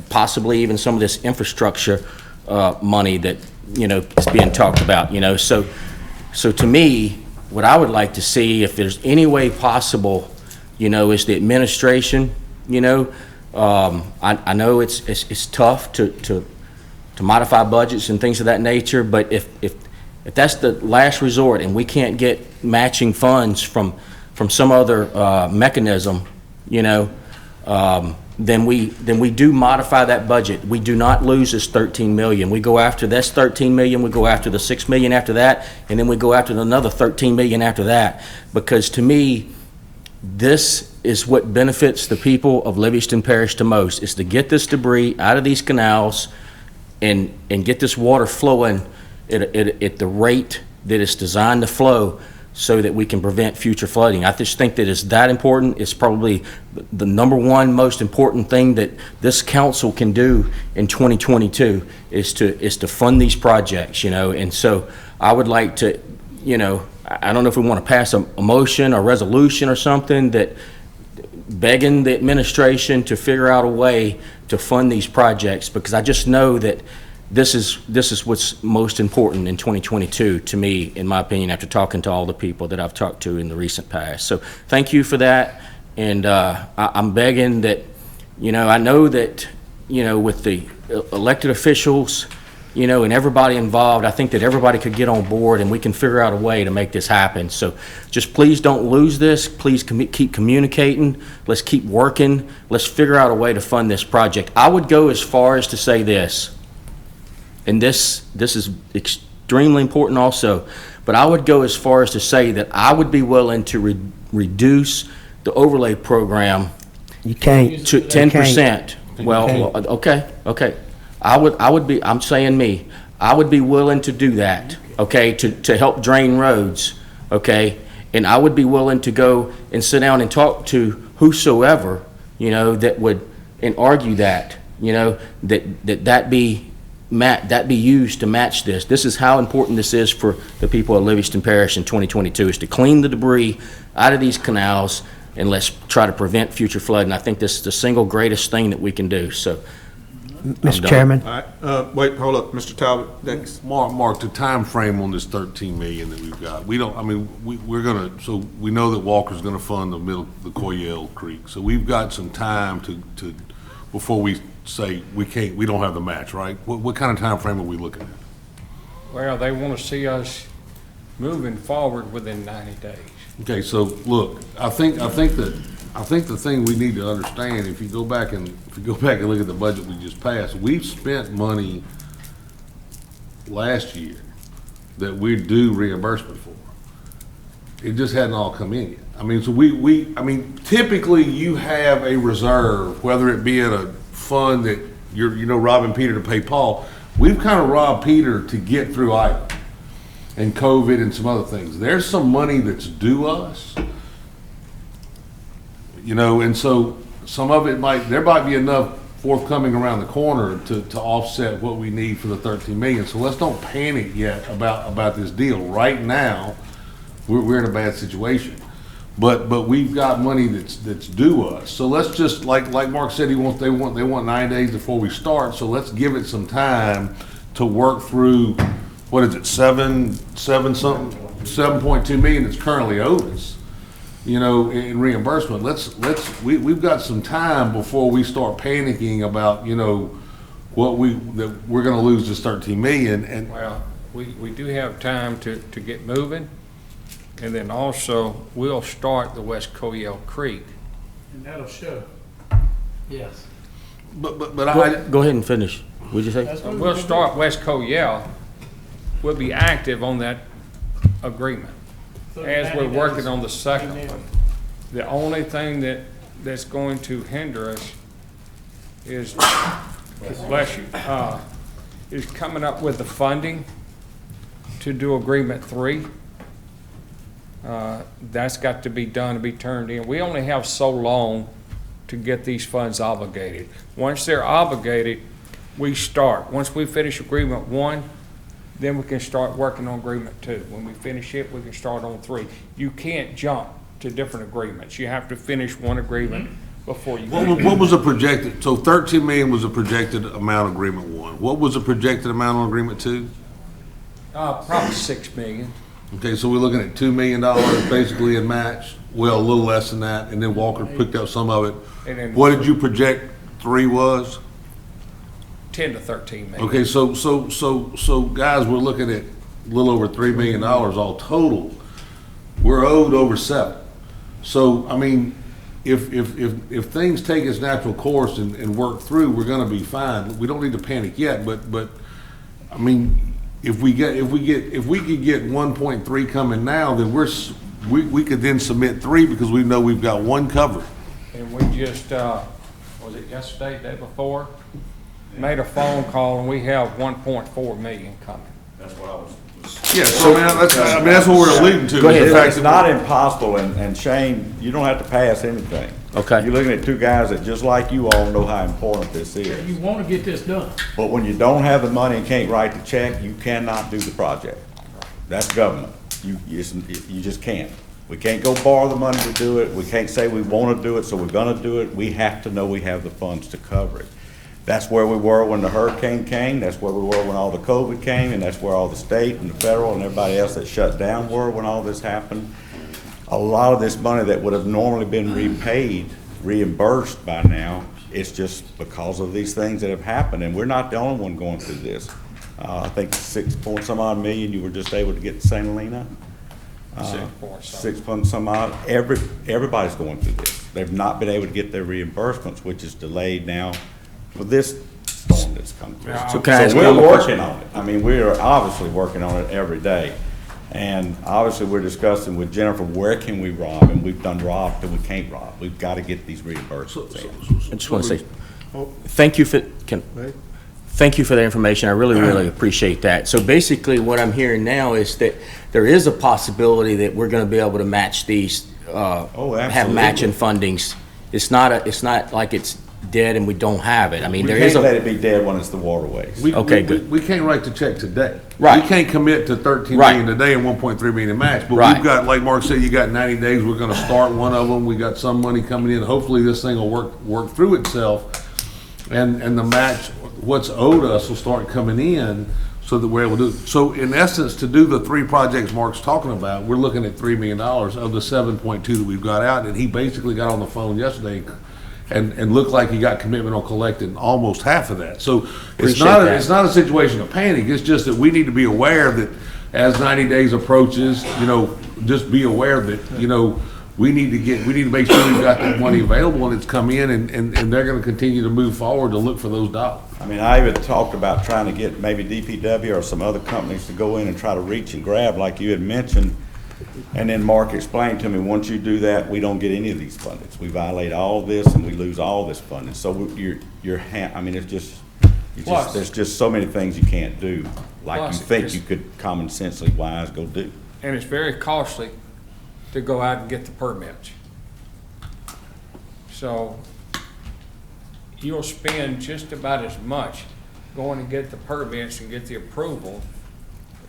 possibly even some of this infrastructure money that, you know, is being talked about, you know. So to me, what I would like to see, if there's any way possible, you know, is the administration, you know, I know it's tough to modify budgets and things of that nature, but if that's the last resort and we can't get matching funds from some other mechanism, you know, then we do modify that budget. We do not lose this $13 million. We go after this $13 million, we go after the $6 million after that, and then we go after another $13 million after that. Because to me, this is what benefits the people of Livingston Parish the most, is to get this debris out of these canals and get this water flowing at the rate that it's designed to flow so that we can prevent future flooding. I just think that it's that important. It's probably the number one most important thing that this council can do in 2022 is to fund these projects, and so I would like to, I don't know if we want to pass a motion or resolution or something that begging the administration to figure out a way to fund these projects, because I just know that this is what's most important in 2022 to me, in my opinion, after talking to all the people that I've talked to in the recent past. So thank you for that, and I'm begging that, I know that, with the elected officials, and everybody involved, I think that everybody could get on board and we can figure out a way to make this happen. So just please don't lose this. Please keep communicating. Let's keep working. Let's figure out a way to fund this project. I would go as far as to say this, and this is extremely important also, but I would go as far as to say that I would be willing to reduce the overlay program You can't. to 10%. Well, okay. I would be, I'm saying me, I would be willing to do that, okay, to help drain roads, okay? And I would be willing to go and sit down and talk to whosoever, that would, and argue that, that be used to match this. This is how important this is for the people of Livingston Parish in 2022, is to clean the debris out of these canals and let's try to prevent future flooding. I think this is the single greatest thing that we can do, so. Mr. Chairman? All right, wait, hold up, Mr. Talbot, next. Mark, the time frame on this 13 million that we've got, we're gonna, so we know that Walker's gonna fund the Coyell Creek, so we've got some time to before we say we don't have the match, right? What kind of time frame are we looking at? Well, they want to see us moving forward within 90 days. Okay, so look, I think the thing we need to understand, if you go back and look at the budget we just passed, we've spent money last year that we're due reimbursement for. It just hadn't all come in yet. So typically you have a reserve, whether it be in a fund that you're robbing Peter to pay Paul. We've kind of robbed Peter to get through Ida and COVID and some other things. There's some money that's due us. And so some of it there might be enough forthcoming around the corner to offset what we need for the 13 million. So let's don't panic yet about this deal. Right now, we're in a bad situation, but we've got money that's due us. So let's just, like Mark said, they want 9 days before we start. So let's give it some time to work through, what is it, 7.2 million that's currently owed us. In reimbursement. We've got some time before we start panicking about, that we're gonna lose this 13 million. And Well, we do have time to get moving, and then also we'll start the West Coyell Creek. And that'll show. Yes. but Go ahead and finish. What'd you say? We'll start West Coyell. We'll be active on that agreement as we're working on the second one. The only thing that's going to hinder us is, bless you, is coming up with the funding to do agreement 3. That's got to be done, to be turned in. We only have so long to get these funds obligated. Once they're obligated, we start. Once we finish agreement 1, then we can start working on agreement 2. When we finish it, we can start on 3. You can't jump to different agreements. You have to finish one agreement before you. what was the projected? So 13 million was a projected amount of agreement 1. What was the projected amount on agreement 2? Probably 6 million. Okay, so we're looking at $2 million basically in match. Well, a little less than that, and then Walker picked up some of it. And then What did you project 3 was? 10 to 13 million. Okay, so guys, we're looking at a little over $3 million all total. We're owed over 7. So, if things take its natural course and work through, we're gonna be fine. We don't need to panic yet, but if we could get 1.3 coming now, then we could then submit 3 because we know we've got 1 covered. And we just, was it yesterday, day before? Made a phone call and we have 1.4 million coming. That's what I was. Yeah, so that's what we're alluding to. Go ahead. is the fact It's that not impossible, and Shane, you don't have to pass anything. Okay. You're looking at 2 guys that, just like you all, know how important this You is. wanna get this done. But when you don't have the money and can't write the check, you cannot do the project. That's government. You just can't. We can't go borrow the money to do it. We can't say we want to do it, so we're going to do it. We have to know we have the funds to cover it. That's where we were when the hurricane came. That's where we were when all the COVID came, and that's where all the state and the federal and everybody else that shut down were when all this happened. A lot of this money that would have normally been repaid, reimbursed by now, it's just because of these things that have happened, and we're not the only one going through this. I think 6 point some odd million you were just able to get to St. Helena. 6 point some odd. Everybody's going through this. They've not been able to get their reimbursements, which is delayed now for this storm that's come through. So can I ask we're one more question? working on it. I mean, we are obviously working on it every day. And obviously, we're discussing with Jennifer, where can we rob? And we've done rob till we can't rob. We've got to get these reimbursements in. I just want to say, thank you for, thank you for the information. I really, really appreciate that. So basically, what I'm hearing now is that there is a possibility that we're going to be able to match these, have absolutely. matching fundings. It's not like it's dead and we don't have it. I mean, We there is can't let a, it be dead when it's the waterways. Okay, good. We can't write the check today. Right. We can't commit to 13 Right. million today and 1.3 million in match, but Right. we've got, like Mark said, you got 90 days, we're gonna start one of them, we got some money coming in, hopefully this thing will work through itself, and the match, what's owed us will start coming in, so that we're able to do it. So in essence, to do the 3 projects Mark's talking about, we're looking at $3 million of the 7.2 that we've got out, and he basically got on the phone yesterday and looked like he got commitment on collecting almost half of that. So it's not a situation of panic, it's just that we need to be aware that as 90 days approaches, just be aware that, we need to make sure we've got that money available and it's come in, and they're gonna continue to move forward to look for those dollars. I mean, I even talked about trying to get maybe DPW or some other companies to go in and try to reach and grab like you had mentioned. And then Mark explained to me, once you do that, we don't get any of these fundings. We violate all this and we lose all this funding. So I mean, it's just, there's just so many things you can't do, like you think you could common sensely wise go do. And it's very costly to go out and get the permits. So you'll spend just about as much going to get the permits and get the approval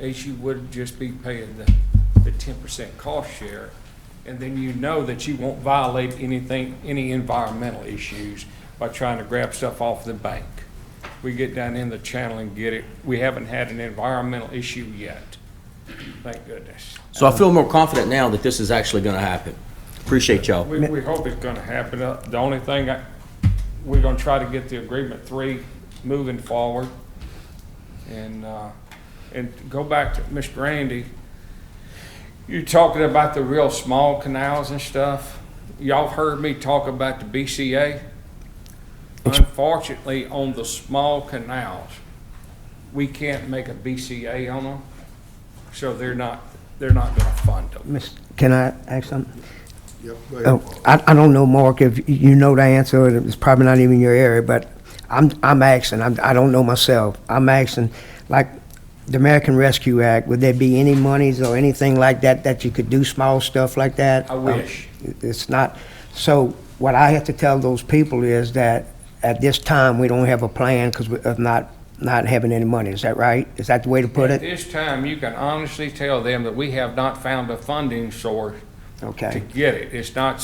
as you would just be paying the 10% cost share. And then you know that you won't violate any environmental issues by trying to grab stuff off the bank. We get down in the channel and get it. We haven't had an environmental issue yet. Thank goodness. so I feel more confident now that this is actually going to happen. Appreciate y'all. We hope it's gonna happen. The only thing, we're gonna try to get the agreement 3 moving forward. And go back to Mr. Randy, you're talking about the real small canals and stuff. Y'all heard me talk about the BCA. Unfortunately, on the small canals, we can't make a BCA on them, so they're not gonna fund them. Can I ask something? I don't know, Mark, if you know the answer, it's probably not even your area, but I'm asking, I don't know myself. I'm asking, like, the American Rescue Act, would there be any monies or anything like that you could do small stuff like that? I wish. It's not, so what I have to tell those people is that at this time, we don't have a plan because of not having any money. Is that right? Is that the way to put At it? this time, you can honestly tell them that we have not found a funding source to Okay. get it. It's not,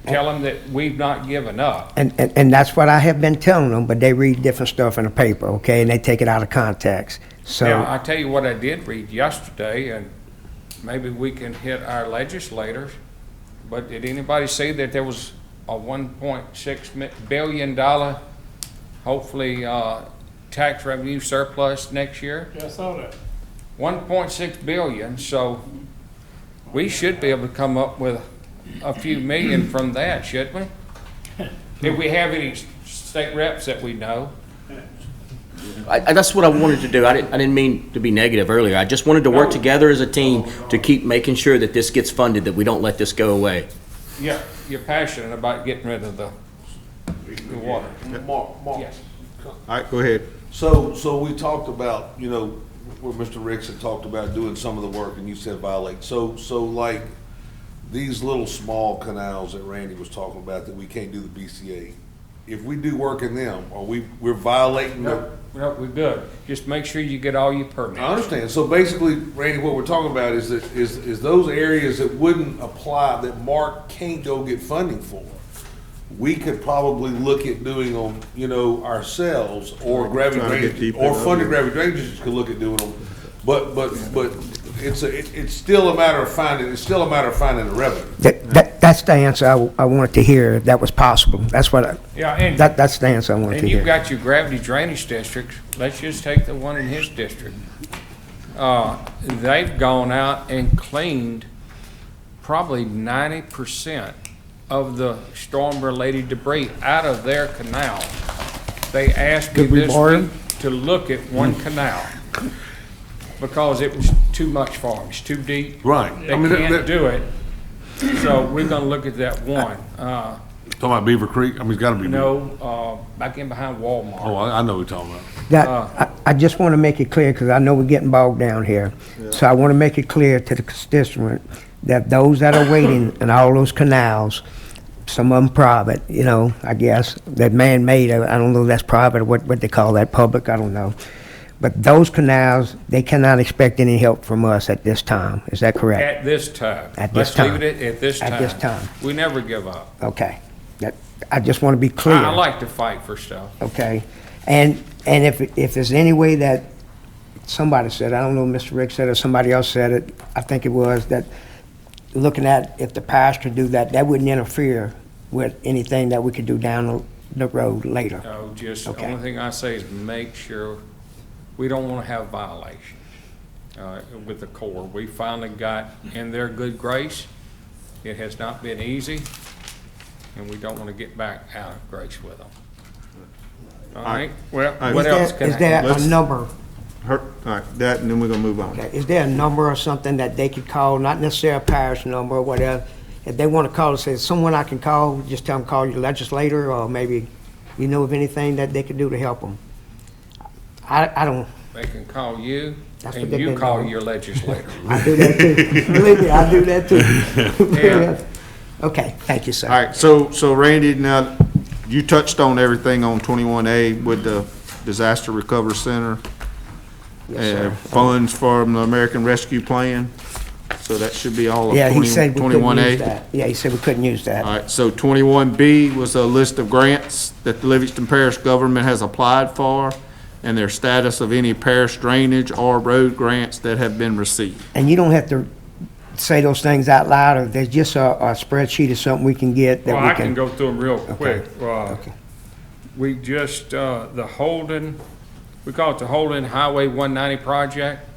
tell them that we've not given up. And that's what I have been telling them, but they read different stuff in the paper, okay, and they take it out of context. Now, So, I tell you what I did read yesterday, and maybe we can hit our legislators, but did anybody see that there was a $1.6 billion, hopefully, tax revenue surplus next year? Yeah, I saw that. 1.6 billion, so we should be able to come up with a few million from that, shouldn't we? If we have any state reps that we know. That's what I wanted to do. I didn't mean to be negative earlier. I just wanted to work together as a team to keep making sure that this gets funded, that we don't let this go away. Yeah, you're passionate about getting rid of the water. Mark, Yes. All right, go ahead. So we talked about, where Mr. Ricks had talked about doing some of the work, and you said violate. So like, these little small canals that Randy was talking about that we can't do the BCA, if we do work in them, we're violating the? No, we're good. Just make sure you get all your permits. I understand. So basically, Randy, what we're talking about is that, is those areas that wouldn't apply, that Mark can't go get funding for, we could probably look at doing them, ourselves, or gravity Trying to get drainage, deeper or in funded there. gravity drainages could look at doing them. But it's still a matter of finding the revenue. That's the answer I wanted to hear, that was possible. That's what Yeah, and, that's the answer I wanted to and you've hear. got your gravity drainage districts. Let's just take the one in his district. They've gone out and cleaned probably 90% of the storm-related debris out of their canal. They asked me Could we this borrow? week to look at one canal because it was too much for them. It's too deep. Right. They can't do it. So we're gonna look at that one. Talking about Beaver Creek, it's gotta be. Back in behind Walmart. Oh, I know what you're talking about. I just want to make it clear, because I know we're getting bogged down here. So I want to make it clear to the constituent that those that are waiting in all those canals, some of them private, I guess, that man-made, I don't know if that's private or what they call that, public, I don't know. But those canals, they cannot expect any help from us at this time. Is that correct? At this time. At this Let's leave time. it at this time. At this time. We never give up. Okay. I just want to be clear. I like to fight for stuff. Okay, and if there's any way that somebody said, I don't know, Mr. Rick said it or somebody else said it, I think it was, that looking at if the parish could do that, that wouldn't interfere with anything that we could do down the road later. No, just, the Okay. only thing I say is make sure, we don't want to have violations with the Corps. We finally got in their good grace. It has not been easy, and we don't want to get back out of grace with them. All right, well, right. what else can I? Is there a Let's- number, All right, that, and then we're gonna move on. okay, is there a number or something that they could call, not necessarily a parish number or whatever, if they want to call and say, someone I can call, just tell them call your legislator, or maybe you know of anything that they could do to help them? I don't, They can call you, That's what and they've you been call doing. your legislator. I do that too. Believe me, I do that too. Yeah. Okay, thank you, sir. All right, so Randy, now, you touched on everything on 21A with the Disaster Recovery Center. Yes, sir. Funds from the American Rescue Plan, so that should be all of Yeah, he said we couldn't 21A. use that. Yeah, he said we couldn't use that. All right, so 21B was a list of grants that the Livingston Parish government has applied for, and their status of any parish drainage or road grants that have been received. And you don't have to say those things out loud, or there's just a spreadsheet or something we can get that Well, we I can can. go through them real quick. Okay. We just, the Holdin, we call it the Holdin Highway 190 project.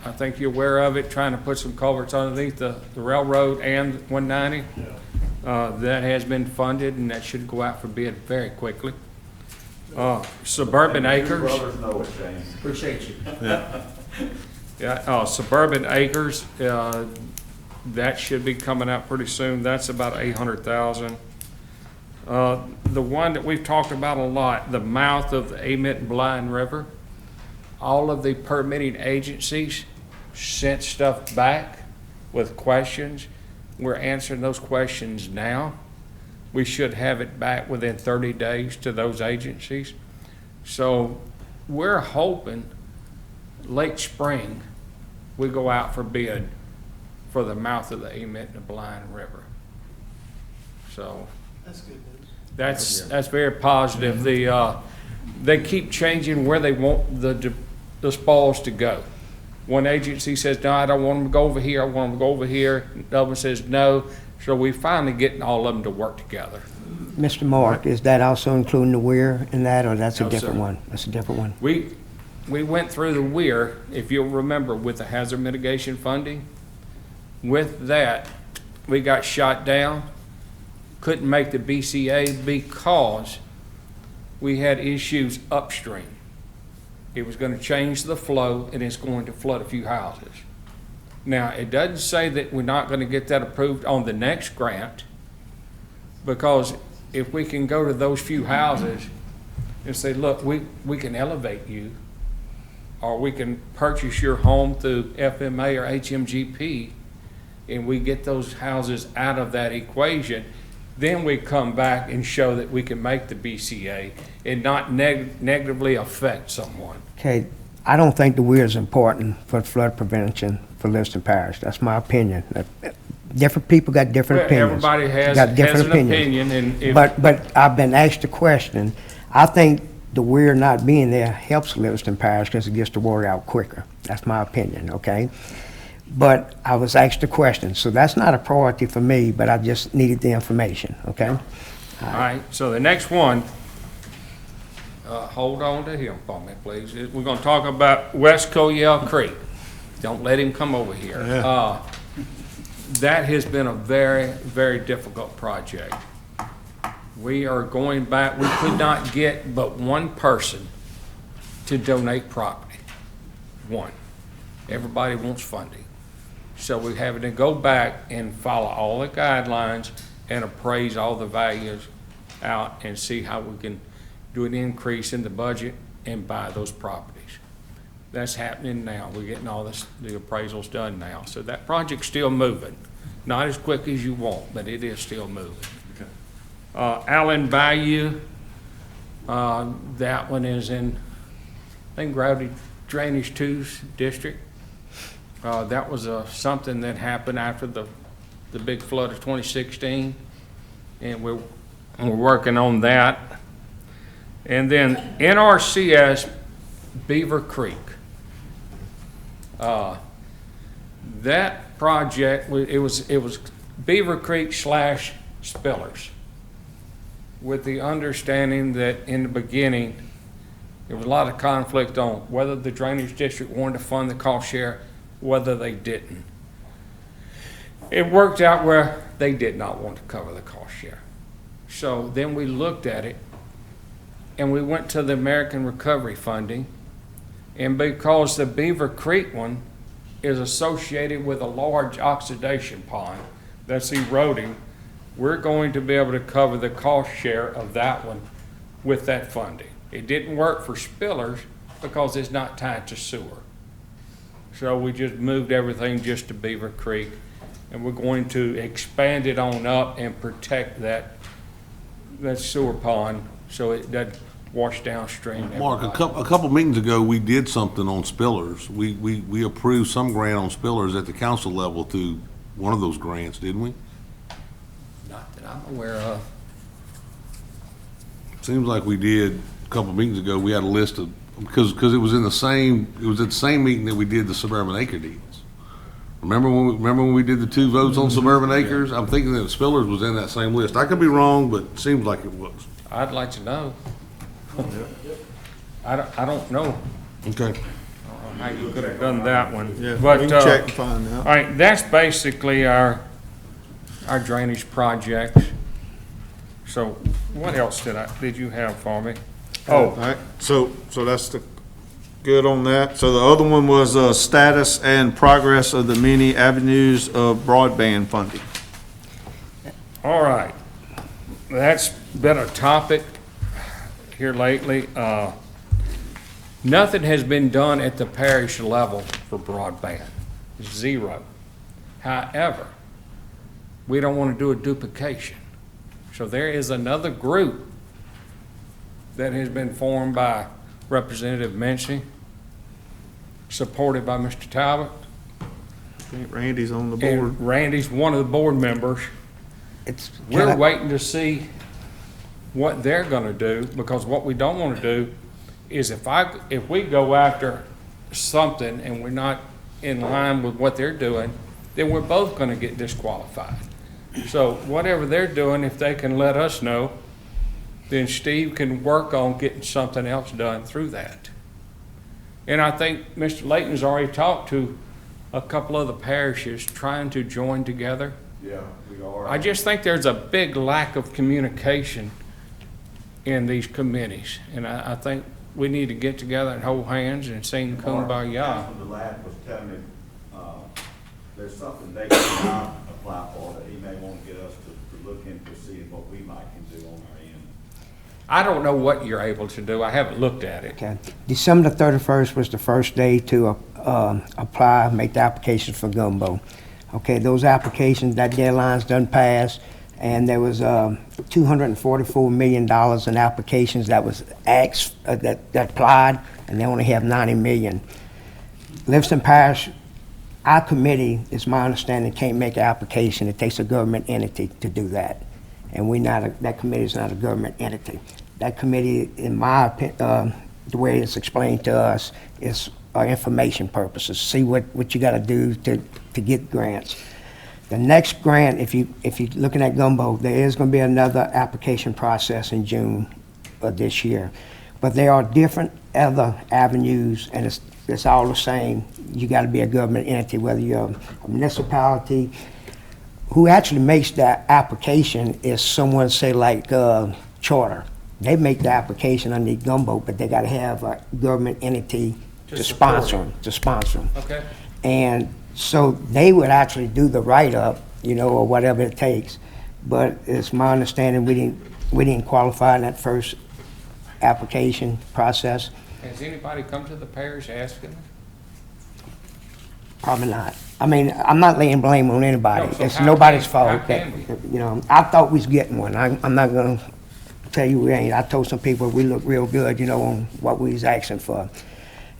I think you're aware of it, trying to put some culverts underneath the railroad and 190. That has been funded, and that should go out for bid very quickly. Suburban Acres. Appreciate you. Yeah, Suburban Acres, that should be coming out pretty soon. That's about 800,000. The one that we've talked about a lot, the mouth of the Amite Blind River, all of the permitting agencies sent stuff back with questions. We're answering those questions now. We should have it back within 30 days to those agencies. So we're hoping late spring, we go out for bid for the mouth of the Amite Blind River. So That's good news. that's very positive. They keep changing where they want the spoils to go. One agency says, no, I don't want them to go over here, I want them to go over here. The other one says no. So we finally getting all of them to work together. Mr. Mark, is that also including the weir in that, or that's a No, different sir. one? That's a different one. We went through the weir, if you'll remember, with the hazard mitigation funding. With that, we got shot down, couldn't make the BCA because we had issues upstream. It was gonna change the flow, and it's going to flood a few houses. Now, it doesn't say that we're not gonna get that approved on the next grant, because if we can go to those few houses and say, look, we can elevate you, or we can purchase your home through FMA or HMGP, and we get those houses out of that equation, then we come back and show that we can make the BCA and not negatively affect someone. Okay, I don't think the weir is important for flood prevention for Livingston Parish. That's my opinion. Different people got different Well, opinions. everybody has Got different an opinions. opinion, and if- But I've been asked the question. I think the weir not being there helps Livingston Parish because it gets the water out quicker. That's my opinion, okay? But I was asked the question, so that's not a priority for me, but I just needed the information, okay? All right, so the next one, hold on to him for me, please. We're gonna talk about West Coyell Creek. Don't let him come over here. That has been a very, very difficult project. We are going back, we could not get but one person to donate property. One. Everybody wants funding. So we're having to go back and follow all the guidelines and appraise all the values out and see how we can do an increase in the budget and buy those properties. That's happening now. We're getting all this, the appraisals done now. So that project's still moving. Not as quick as you want, but it is still moving. Allen Bayou, that one is in, I think, Gravity Drainage 2's district. That was something that happened after the big flood of 2016, and we're working on that. And then NRCS Beaver Creek. That project, it was Beaver Creek / Spillers, with the understanding that in the beginning, there was a lot of conflict on whether the drainage district wanted to fund the cost share, whether they didn't. It worked out where they did not want to cover the cost share. So then we looked at it, and we went to the American Recovery Funding, and because the Beaver Creek one is associated with a large oxidation pond that's eroding, we're going to be able to cover the cost share of that one with that funding. It didn't work for Spillers because it's not tied to sewer. So we just moved everything just to Beaver Creek, and we're going to expand it on up and protect that sewer pond so it doesn't wash downstream. Mark, a couple meetings ago, we did something on spillers. We approved some grant on spillers at the council level through one of those grants, didn't we? Not that I'm aware of. Seems like we did a couple meetings ago. We had a list of, because it was at the same meeting that we did the suburban acre deals. Remember when we did the 2 votes on suburban acres? I'm thinking that spillers was in that same list. I could be wrong, but it seems like it was. I'd like to know. I don't know. Okay. How you could have done that one. Yeah, But, we can check and find out. all right, that's basically our drainage projects. So what else did you have for me? All right, so that's good on that. So the other one was, status and progress of the many avenues of broadband funding. All right, that's been a topic here lately. Nothing has been done at the parish level for broadband, 0. However, we don't want to do a duplication. So there is another group that has been formed by Representative Menchie, supported by Mr. Talbot. I think Randy's on the board. And Randy's one of the board members. We're waiting to see what they're gonna do, because what we don't wanna do is if we go after something and we're not in line with what they're doing, then we're both gonna get disqualified. So whatever they're doing, if they can let us know, then Steve can work on getting something else done through that. And I think Mr. Layton's already talked to a couple of the parishes trying to join together. Yeah, we are. I just think there's a big lack of communication in these committees, and I think we need to get together and hold hands and sing Kumbaya. Councilman Delat was telling me, there's something they cannot apply for that he may want to get us to look into, seeing what we might can do on our end. I don't know what you're able to do. I haven't looked at it. Okay. December the 31st was the first day to apply, make the applications for Gumbo. Okay, those applications, that deadline's done passed, and there was $244 million in applications that was asked, that applied, and they only have 90 million. Livingston Parish, our committee, is my understanding, can't make an application. It takes a government entity to do that. And that committee is not a government entity. That committee, in my opinion, the way it's explained to us, is information purposes. See what you gotta do to get grants. The next grant, if you're looking at Gumbo, there is gonna be another application process in June of this year. But there are different other avenues, and it's all the same. You gotta be a government entity, whether you're a municipality. Who actually makes that application is someone, say like Charter. They make the application under Gumbo, but they gotta have a government entity to sponsor them. Okay. And so they would actually do the write-up, or whatever it takes. But it's my understanding we didn't qualify in that first application process. Has anybody come to the parish asking? Probably not. I mean, I'm not laying blame on anybody. No, so It's how nobody's can- fault. how can I thought we was getting one. I'm not gonna tell you we ain't. I told some people we look real good, on what we was asking for.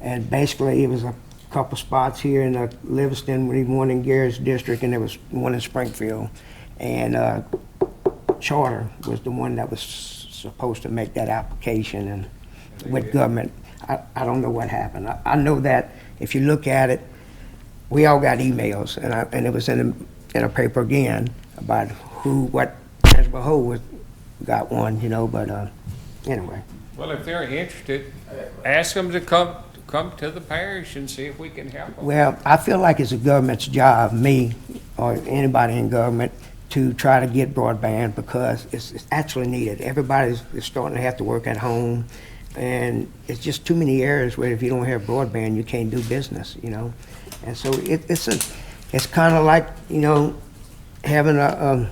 And basically, it was a couple spots here in Livingston, we one in Garrett's district, and there was one in Springfield. And Charter was the one that was supposed to make that application, and with government, I don't know what happened. I know that if you look at it, we all got emails, and it was in a paper again about what Angela Ho got one, but anyway. Well, if they're interested, ask them to come to the parish and see if we can help them. Well, I feel like it's a government's job, me or anybody in government, to try to get broadband because it's actually needed. Everybody's starting to have to work at home, and it's just too many areas where if you don't have broadband, you can't do business, And so it's kind of like, having a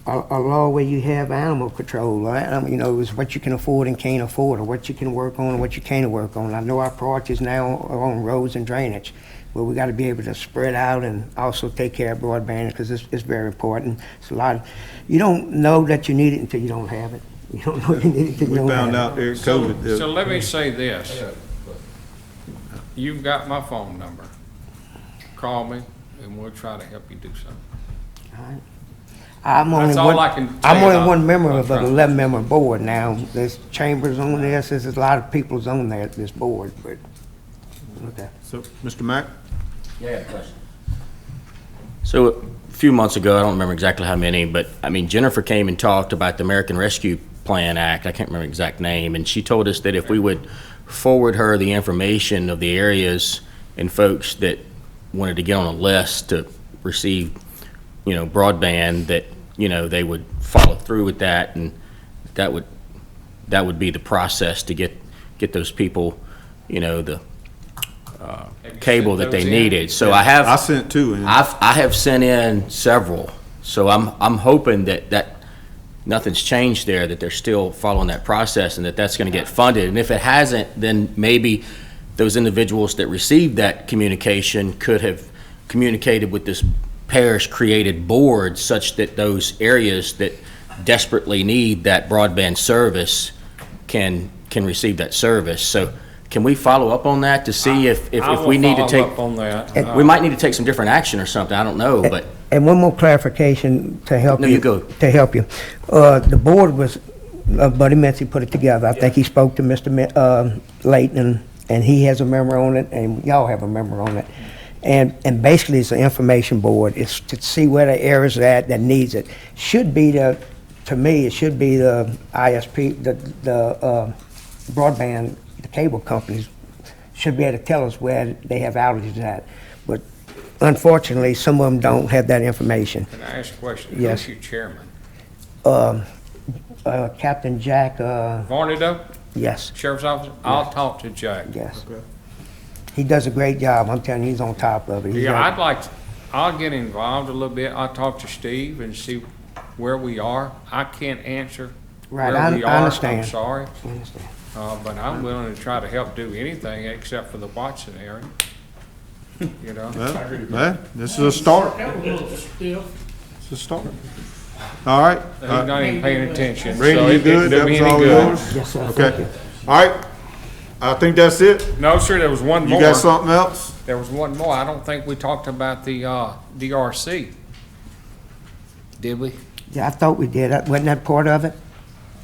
law where you have animal control, right? It's what you can afford and can't afford, or what you can work on and what you can't work on. I know our priorities now are on roads and drainage, but we got to be able to spread out and also take care of broadband because it's very important. It's a lot. You don't know that you need it until you don't have it. You don't know you need it until you don't have it. We found out during COVID. So let me say this. You've got my phone number. Call me, and we'll try to help you do something. All right. I'm only That's all I can I'm say only about one member of an Trump. 11-member board now. There's chambers on this. There's a lot of people's on there at this board, but, okay. So, Mr. Mack? Yeah, I got a question. So a few months ago, I don't remember exactly how many, but Jennifer came and talked about the American Rescue Plan Act. I can't remember the exact name, and she told us that if we would forward her the information of the areas and folks that wanted to get on a list to receive, broadband, that, they would follow through with that, and that would be the process to get those people, the cable that they needed. So I sent two in. I have sent in several, so I'm hoping that nothing's changed there, that they're still following that process and that's gonna get funded. And if it hasn't, then maybe those individuals that received that communication could have communicated with this parish-created board such that those areas that desperately need that broadband service can receive that service. So can we follow up on that to see if we need to take... I will follow up on that. We might need to take some different action or something, I don't know, but... And one more clarification to help you. No, you go. To help you. The board was, Buddy Mincy put it together. I think he spoke to Mr. Layton, and he has a member on it, and y'all have a member on it. And basically, it's an information board. It's to see where the areas are at that needs it. Should be to me, it should be the ISP, the broadband, the cable companies should be able to tell us where they have outages at. But unfortunately, some of them don't have that information. Can I ask a question? Yes. Who's your chairman? Captain Jack, Varnado? Yes, Sheriff's Office? I'll talk to Jay. yes. He does a great job. I'm telling you, he's on top of it. He's Yeah, got- I'll get involved a little bit. I'll talk to Steve and see where we are. I can't answer Right, where we I are. understand. I'm sorry. I understand. But I'm willing to try to help do anything except for the Watson area. You know? Well, this is a start. That was a little stiff. It's a start. All right. He's not even paying attention. so Randy, you it didn't good? do That me was any all good. yours? Yes, sir. Thank Okay. you. All right. I think that's it. No, sir, there was one You more. got something else? There was one more. I don't think we talked about the DRC. Did we? Yeah, I thought we did. Wasn't that part of it?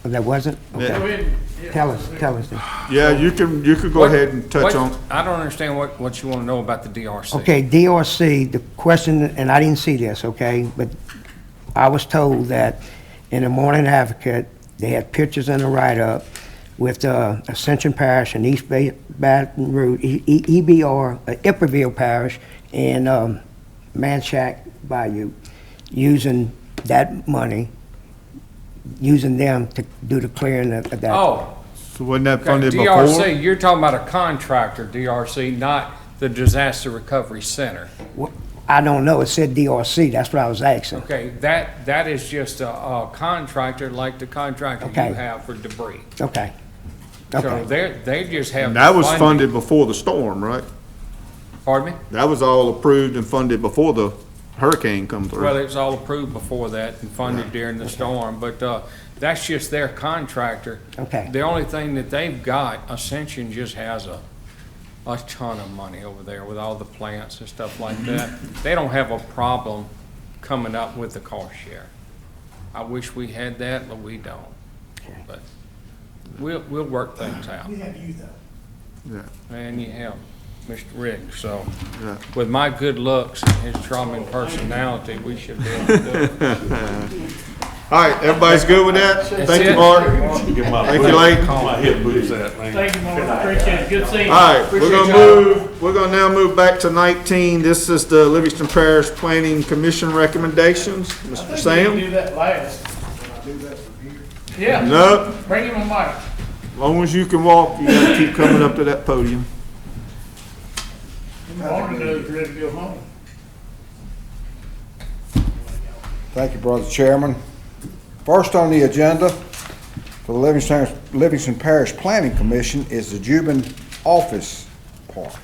Or that wasn't? Go Okay. ahead and- yeah. Tell us then. Yeah, you can go ahead and touch on. I don't understand what you want to know about the DRC. Okay, DRC, the question, and I didn't see this, okay, but I was told that in the Morning Advocate, they had pictures in the write-up with Ascension Parish and East Baton Rouge, EBR, Iberville Parish, and Manchac Bayou, using that money, using them to do the clearing of that. Oh, So wasn't that okay, funded before? DRC, you're talking about a contractor, DRC, not the Disaster Recovery Center. I don't know, it said DRC, that's what I was asking. Okay, that is just a contractor like the contractor Okay. you have for debris. Okay, So okay. they just have. And that was funding. funded before the storm, right? Pardon me? That was all approved and funded before the hurricane come Well, through. it was all approved before that and funded during the storm, but that's just their contractor. Okay. The only thing that they've got, Ascension just has a ton of money over there with all the plants and stuff like that. They don't have a problem coming up with the cost share. I wish we had that, but we don't. But we'll work things out. We have you, though. Yeah. And you have Mr. Rick, so Yeah. with my good looks and his charming personality, we should be able to do it. All right, everybody's good with that? Thank you, it. Mark. Get my Thank you, Lane. My hip boots at, man. Thank you, Mark. Appreciate it. Good seeing you. All right, we're Appreciate gonna we're gonna now move back to 19. This is the Livingston Parish Planning Commission recommendations. Mr. I think we Sam? can do that last. Yeah, No, bring him a mic. as long as you can walk, you gotta keep coming up to that podium. Morning, is ready to go home. Thank you, Brother Chairman. First on the agenda for the Livingston Parish Planning Commission is the Bjmrv Office Park.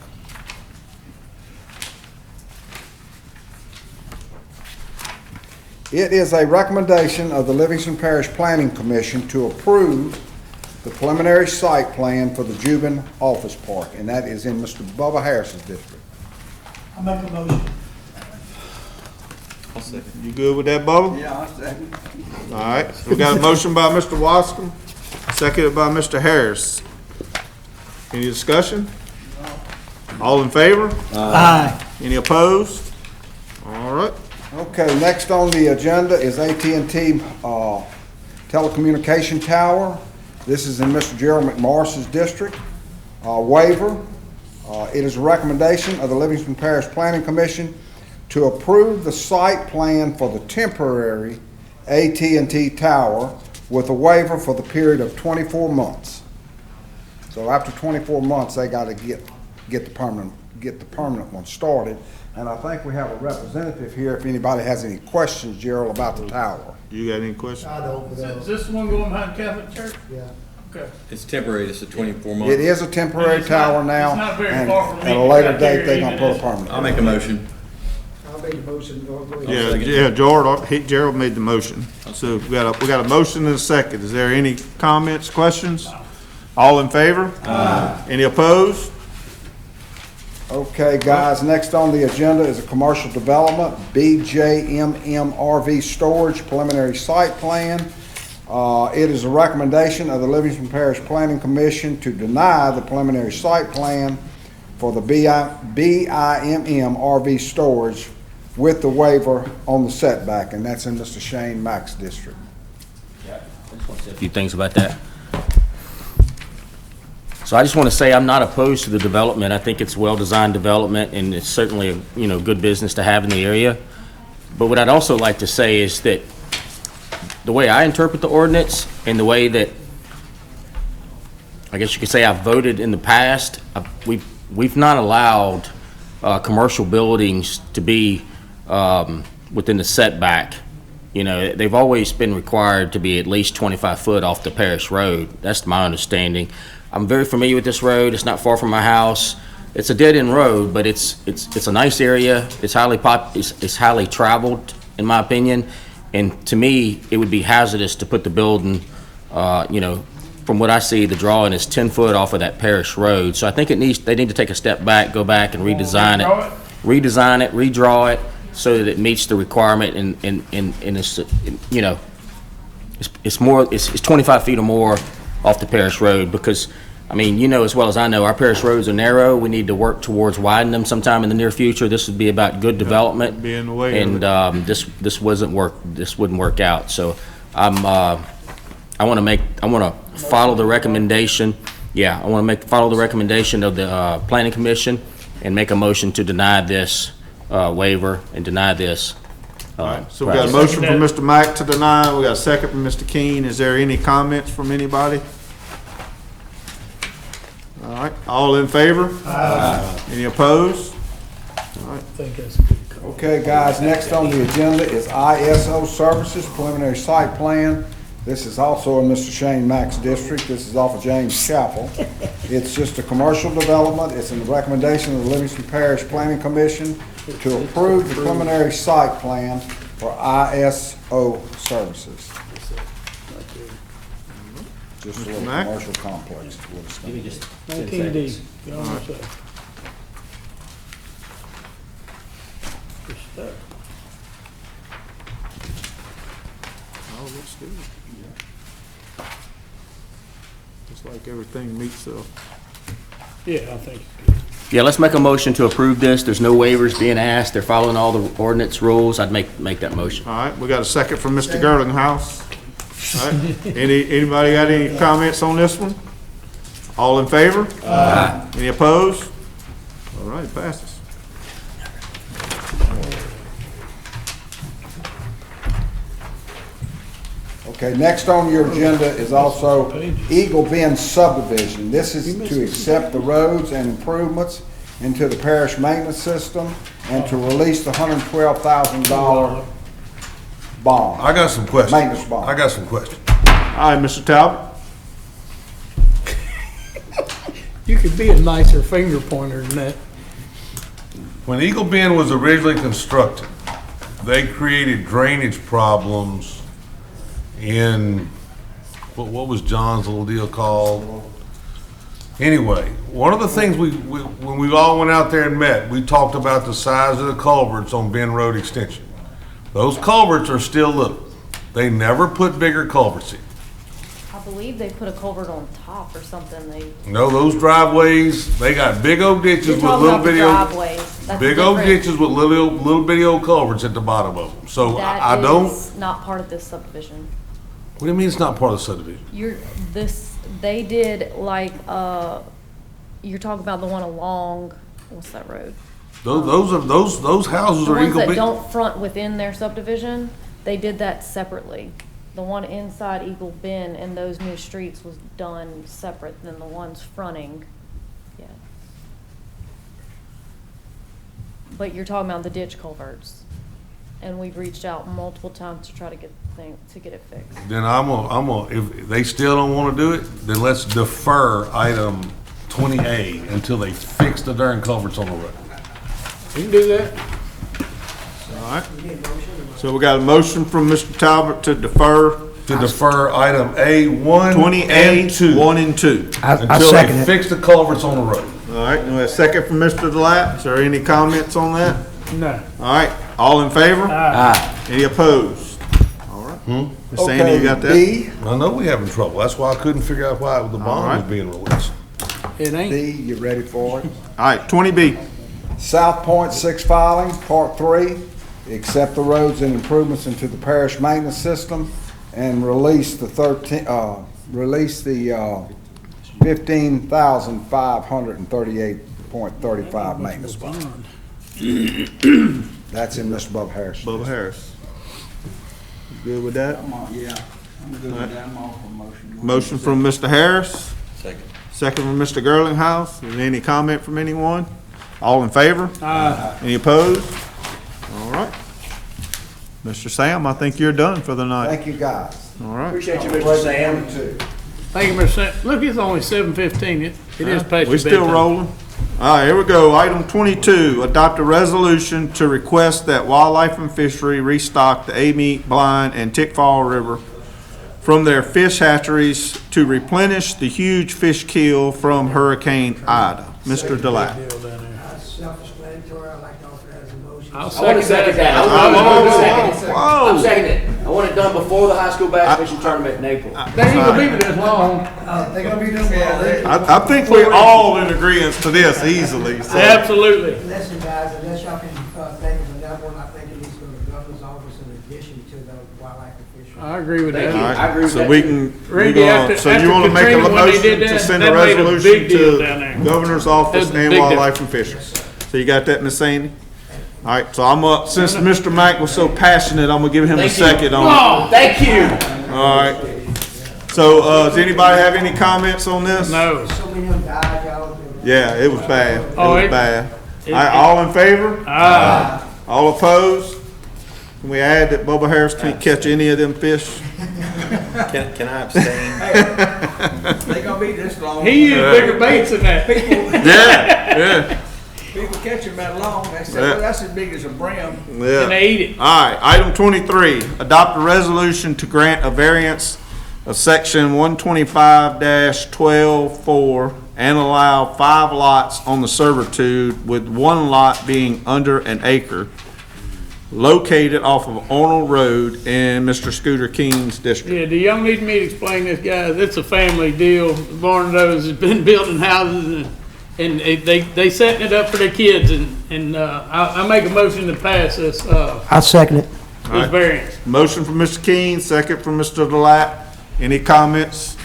It is a recommendation of the Livingston Parish Planning Commission to approve the preliminary site plan for the Bjmrv Office Park, and that is in Mr. Bubba Harris's district. I make a motion. You good with that, Bubba? Yeah, I second. All right, we got a motion by Mr. Wascom, seconded by Mr. Harris. Any discussion? All in favor? Aye. Any opposed? All right. Okay, next on the agenda is AT&T Telecommunication Tower. This is in Mr. Gerald McMorris's district. Waiver. It is a recommendation of the Livingston Parish Planning Commission to approve the site plan for the temporary AT&T Tower with a waiver for the period of 24 months. So after 24 months, they got to get the permanent one started. And I think we have a representative here if anybody has any questions, Gerald, about the tower. You got any questions? I don't Is this the one going behind Catholic Church? Yeah. Okay. It's temporary, it's a 24 month. It is a temporary And it's not- tower now, it's not very and far from at a meeting later date, criteria they're gonna either, put is a it? permanent. I'll make a motion. I'll make a motion. Gerald made the motion. So we got a motion and a second. Is there any comments, questions? All in favor? Any opposed? Okay, guys, next on the agenda is a commercial development, Bjmrv Storage Preliminary Site Plan. It is a recommendation of the Livingston Parish Planning Commission to deny the preliminary site plan for the BIMM RV storage with the waiver on the setback, and that's in Mr. Shane Mack's district. A few things about that. So I just want to say I'm not opposed to the development. I think it's well-designed development, and it's certainly a, good business to have in the area. But what I'd also like to say is that the way I interpret the ordinance and the way that I guess you could say I've voted in the past. We've not allowed commercial buildings to be within the setback. You know, they've always been required to be at least 25 foot off the parish road. That's my understanding. I'm very familiar with this road. It's not far from my house. It's a dead-end road, but it's a nice area. It's it's highly traveled, in my opinion. And to me, it would be hazardous to put the building, you know, from what I see, the drawing is 10 foot off of that parish road. So I think they need to take a step back, go back and redesign it, redraw it, so that it meets the requirement and it's, you know, it's 25 feet or more off the parish road, because, I mean, you know as well as I know, our parish roads are narrow. We need to work towards widening them sometime in the near future. This would be about good development. Be in the way of And this wouldn't work out. So I want to follow the recommendation. Yeah, I want to follow the recommendation of the Planning Commission and make a motion to deny this waiver and deny this. So we got a motion from Mr. Mack to deny, we got a second from Mr. Keene. Is there any comments from anybody? All right, all in favor? Aye. Any opposed? I think that's a good call. Okay, guys, next on the agenda is ISO Services Preliminary Site Plan. This is also in Mr. Shane Mack's district. This is off of James Chapel. It's just a commercial development. It's in the recommendation of the Livingston Parish Planning Commission to approve the preliminary site plan for ISO Services. Just a little Mack? commercial complex. Give me just 10 19D. seconds. Go on, sir. Good stuff. Oh, looks good. Looks like everything meets the. Yeah, I think it's good. Yeah, let's make a motion to approve this. There's no waivers being asked. They're following all the ordinance rules. I'd make that motion. All right, we got a second from Mr. Gerlinghouse. All right, anybody got any comments on this one? All in favor? Aye. Any opposed? All right, passes. Okay, next on your agenda is also Eagle Bend subdivision. This is to accept the roads and improvements into the parish maintenance system and to release the $112,000 bond. I got some questions. Maintenance bond. I got some questions. All right, Mr. Talbot. You could be a nicer finger pointer than that. When Eagle Bend was originally constructed, they created drainage problems in, what was John's little deal called? Anyway, one of the things when we all went out there and met, we talked about the size of the culverts on Bend Road Extension. Those culverts are still little. They never put bigger culverts in. I believe they put a culvert on top or something. No, those driveways, they got big old ditches You're with talking little about the bitty old, driveways. That's big old different. ditches with little bitty old culverts at the bottom of them. So I That don't, is not part of this subdivision. what do you mean it's not part of the subdivision? They did like, you're talking about the one along, what's that road? Those houses The are ones Eagle that Bend. don't front within their subdivision, they did that separately. The one inside Eagle Bend and those new streets was done separate than the ones fronting. Yeah. But you're talking about the ditch culverts. And we've reached out multiple times to try to get to get it fixed. Then if they still don't want to do it, then let's defer item 20A until they fix the darn culverts on the road. You can do that. All right. So we got a motion from Mr. Talbot to defer Item A1 20A, and 2. 1 and 2. Until they fix the culverts on the road. All right, and we have a second from Mr. Delat. Is there any comments on that? No. All right, all in favor? Aye. Any opposed? All right. Ms. Sandy, you got that? D, I know we having trouble. That's why I couldn't figure out why the bond was being released. It ain't. D, you ready for it? All right, 20B. South Point 6 filing, Part 3, accept the roads and improvements into the parish maintenance system and release the $15,538.35 maintenance bond. That's in Mr. Bubba Harris. Bubba Harris. You good with that? Yeah, I'm good with that. I'm all for motion. Motion from Mr. Harris, Second. second from Mr. Girlinghouse. Is there any comment from anyone? All in favor? Aye. Any opposed? All right. Mr. Sam, I think you're done for the night. Thank you, guys. All right. Appreciate you, Mr. Sam. Thank you, Mr. Sam. Look, it's only 7:15. It is past your We still bedtime. rolling. All right, here we go. Item 22, adopt a resolution to request that Wildlife and Fishery restock the Amite, Blind, and Tickfall River from their fish hatcheries to replenish the huge fish kill from Hurricane Ida. Mr. Delac. Self-explanatory, I'd like to offer that as a motion. I'll I want to second that. Whoa, I'm whoa. seconding it. I want it done before the high school bass fishing tournament in April. They ain't gonna leave it as long. They're gonna be doing well. I think we're all in agreement to this easily. So. Absolutely. Listen, guys, unless y'all can think of another one, I think it needs to go to the governor's office in addition to the wildlife and fisheries. I agree with Thank that. you. All I agree right, with so that we too. can, Randy, after so you want to make a Katrina, when they motion did to that, send that a made a big resolution deal down there. to governor's office That was a and big wildlife and fisheries. So you got that, Miss Sandy? All right, so I'm up, since Mr. Mack was so passionate, I'm gonna give him a Thank you. second on Oh, Thank you. it. All right. So, does anybody have any comments on this? no. So many of them died, y'all. Yeah, it was bad. It Oh, was it- bad. All right, all in favor? All opposed? Can we add that Bubba Harris can't catch any of them fish? Can I abstain? They gonna be this long. He used bigger baits than that. Yeah, yeah. People catch them that long, they say, Yeah. well, that's as big as a brim. Yeah. And they eat it. All right, item 23, adopt a resolution to grant a variance of section 125-12-4 and allow 5 lots on the servitude, with 1 lot being under an acre, located off of Arnold Road in Mr. Scooter King's district. Yeah, do y'all need me to explain this, guys? It's a family deal. Barnadoes has been building houses and they setting it up for their kids and I make a motion to pass this, I'll second it. this variance. Motion from Mr. King, second from Mr. Delac. Any comments?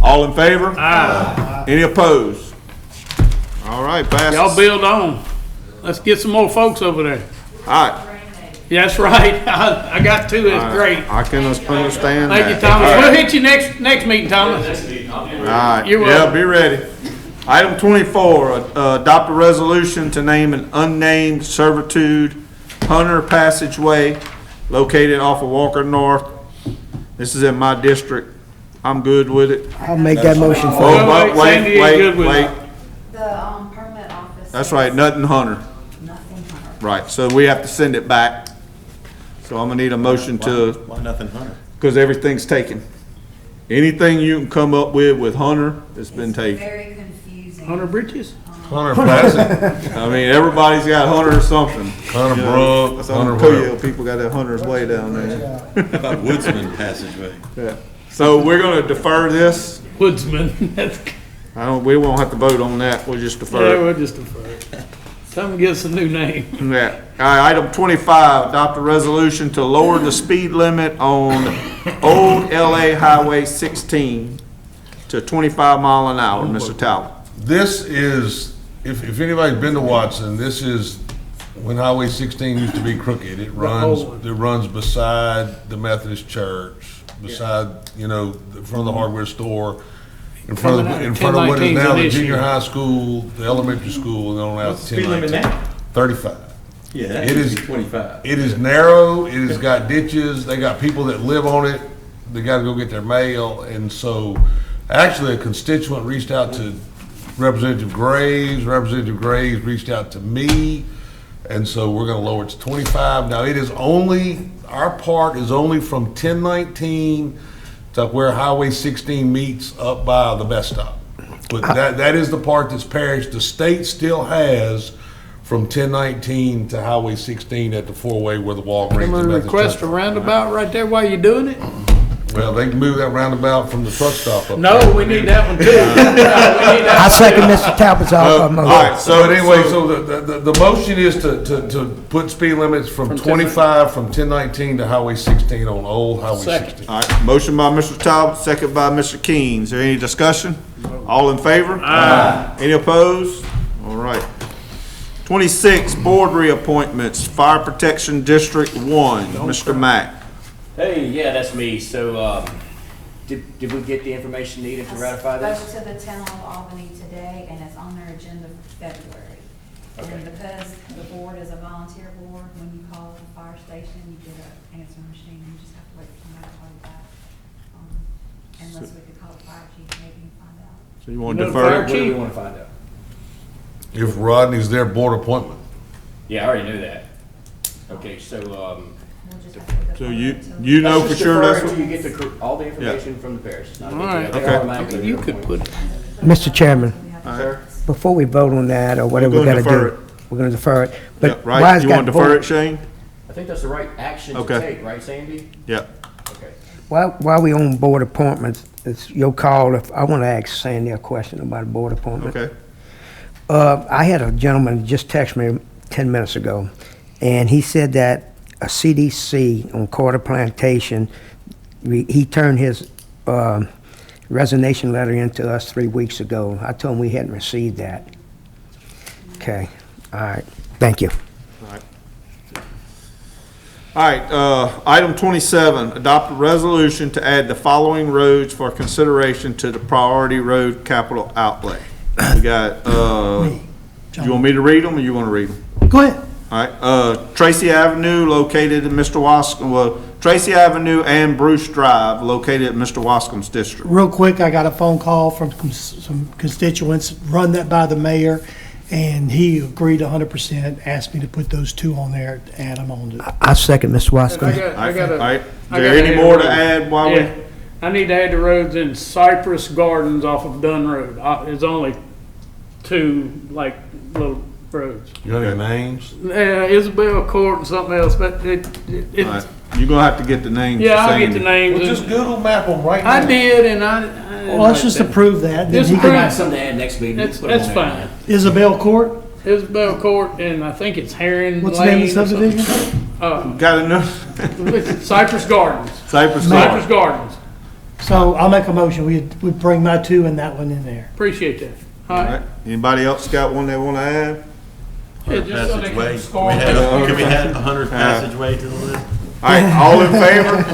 All in favor? Aye. Any opposed? All right, passes. Y'all build on. Let's get some more folks over there. All right. Yeah, that's right. I got two. It's great. I can understand that. Thank you, Thomas. We'll hit you next meeting, Thomas. All right, You're yeah, welcome. be ready. Item 24, adopt a resolution to name an unnamed servitude Hunter Passageway located off of Walker North. This is in my district. I'm good with it. I'll make that motion for Oh, you. but Sandy ain't good with it. The, permit office. That's right, nothing Hunter. Nothing Hunter. Right, so we have to send it back. So I'm gonna need a motion to, Why nothing Hunter? because everything's taken. Anything you can come up with Hunter, it's been taken. Very confusing. Hunter Bridges? Hunter Passage, I mean, everybody's got Hunter or something. Hunter You know, Brook, that's Hunter on whatever. Puyo, people got that Hunter's Way down there. How about Woodsman Passageway? Yeah. So we're gonna defer this. Woodsman. That's, We won't have to vote on that, we'll just yeah, defer it. we'll just defer it. Tell them to get us a new name. Yeah. All right, item 25, adopt a resolution to lower the speed limit on Old LA Highway 16 to 25 mile an hour, Mr. Talbot. This is, if anybody's been to Watson, this is when Highway 16 used to be crooked. It runs beside the Methodist Church, beside, in front of the hardware store, in front of what is now the junior high school, the elementary school, and on out to 1019. 35. Yeah, that It is is 25. It is narrow, it has got ditches, they got people that live on it, they gotta go get their mail, and so, actually, a constituent reached out to Representative Graves reached out to me, and so we're gonna lower it to 25. Now, it is only, our part is only from 1019 to where Highway 16 meets up by the best stop. But that is the part that's Parish. The state still has from 1019 to Highway 16 at the four-way where the Walgreens Can we and Methodist request a Church are. roundabout right there while you're doing it? Well, they can move that roundabout from the truck stop up. No, we need that one too. No, we need that I second Mr. Talbot's All motion. right, So anyway, so the motion is to put speed limits from 25 from 1019 to Highway 16 on Old Highway Second. 16. All right, motion by Mr. Talbot, second by Mr. King. Is there any discussion? All in favor? Aye. Any opposed? All right. 26, board reappointments, Fire Protection District 1, Mr. Mack. Hey, yeah, that's me. So, Did we get the information needed to ratify I this? spoke to the town of Albany today, and it's on their agenda for February. Okay. And because the board is a volunteer board, when you call the fire station, you get an answering machine, and you just have to wait for somebody to call you back. Unless we could call the fire chief, maybe and find out. So you want No, to the fire defer? What do we chief. want to find out? If Rodney's their board appointment. Yeah, I already knew that. Okay, so, We'll just have to defer So you, until- you know let's for just sure defer that's until what? you get all the information from the parish. Not a big All right. deal. They Okay. automatically You could put it. Mr. Chairman, Sir? before we vote on that or whatever We're we gonna gotta defer do, we're gonna defer it. Yeah, But why right? it's You got want to defer vote- it, Shane? I think that's the right action to Okay. take, right, Sandy? Yeah. Okay. While we on board appointments, it's your call. If I want to ask Sandy a question about a board appointment. Okay. I had a gentleman just text me 10 minutes ago, and he said that a CDC on Carter Plantation, he turned his resignation letter into us 3 weeks ago. I told him we hadn't received that. Okay, all right, thank you. All right, item 27, adopt a resolution to add the following roads for consideration to the priority road capital outlay. We got, you want me to read them or you want to read them? Go ahead. All right, Tracy Avenue located in Mr. Wascom, well, Tracy Avenue and Bruce Drive located in Mr. Wascom's district. Real quick, I got a phone call from some constituents, run that by the mayor, and he agreed 100%, asked me to put those two on there, add them on to. I second Mr. Wascom. I got All right, a. is there any more to add while we? Yeah, I need to add the roads in Cypress Gardens off of Dunn Road. It's only two, like, little roads. You got any names? Isabel Court and something else, but All right, you're gonna have to get the names. yeah, to I'll get the Sandy. names. Well, just Google map them right now. I did, and I. Well, let's just approve that. then Just he approve can- it. Something to add next meeting. That's, Put 'em that's on there, fine. man. Isabel Court, Isabel Court, and I think it's Heron what's the name of Lane the or something. subdivision? Got a new, Cypress Gardens. Cypress Cypress Gardens. Gardens. So I'll make a motion, we bring my two and that one in there. Appreciate that. All All right. right, anybody else got one they wanna add? Yeah, just so they can score. Can we add 100 passageway to the list? All right, all in favor?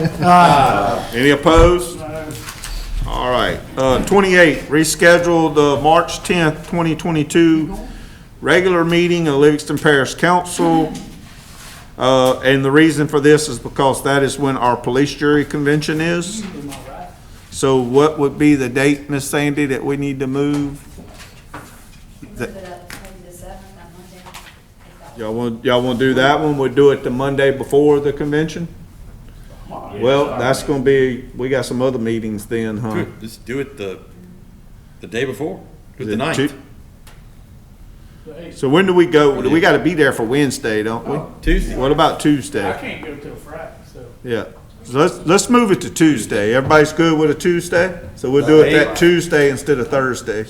Any opposed? All right, 28, reschedule the March 10th, 2022 regular meeting of Livingston Parish Council. And the reason for this is because that is when our police jury convention is. So what would be the date, Miss Sandy, that we need to move? Move it up maybe the 7th, that Monday. if that Y'all want to do that one? We'll do it the Monday before the convention? Well, that's gonna be, we got some other meetings then, huh? Just do it the day before, do it the Is it 9th. So when do we go? We gotta be there for Wednesday, don't we? Tuesday. What about I Tuesday? can't go till Friday, so. Yeah, so let's move it to Tuesday. Everybody's good with a Tuesday? So we'll do it that Tuesday instead of Thursday.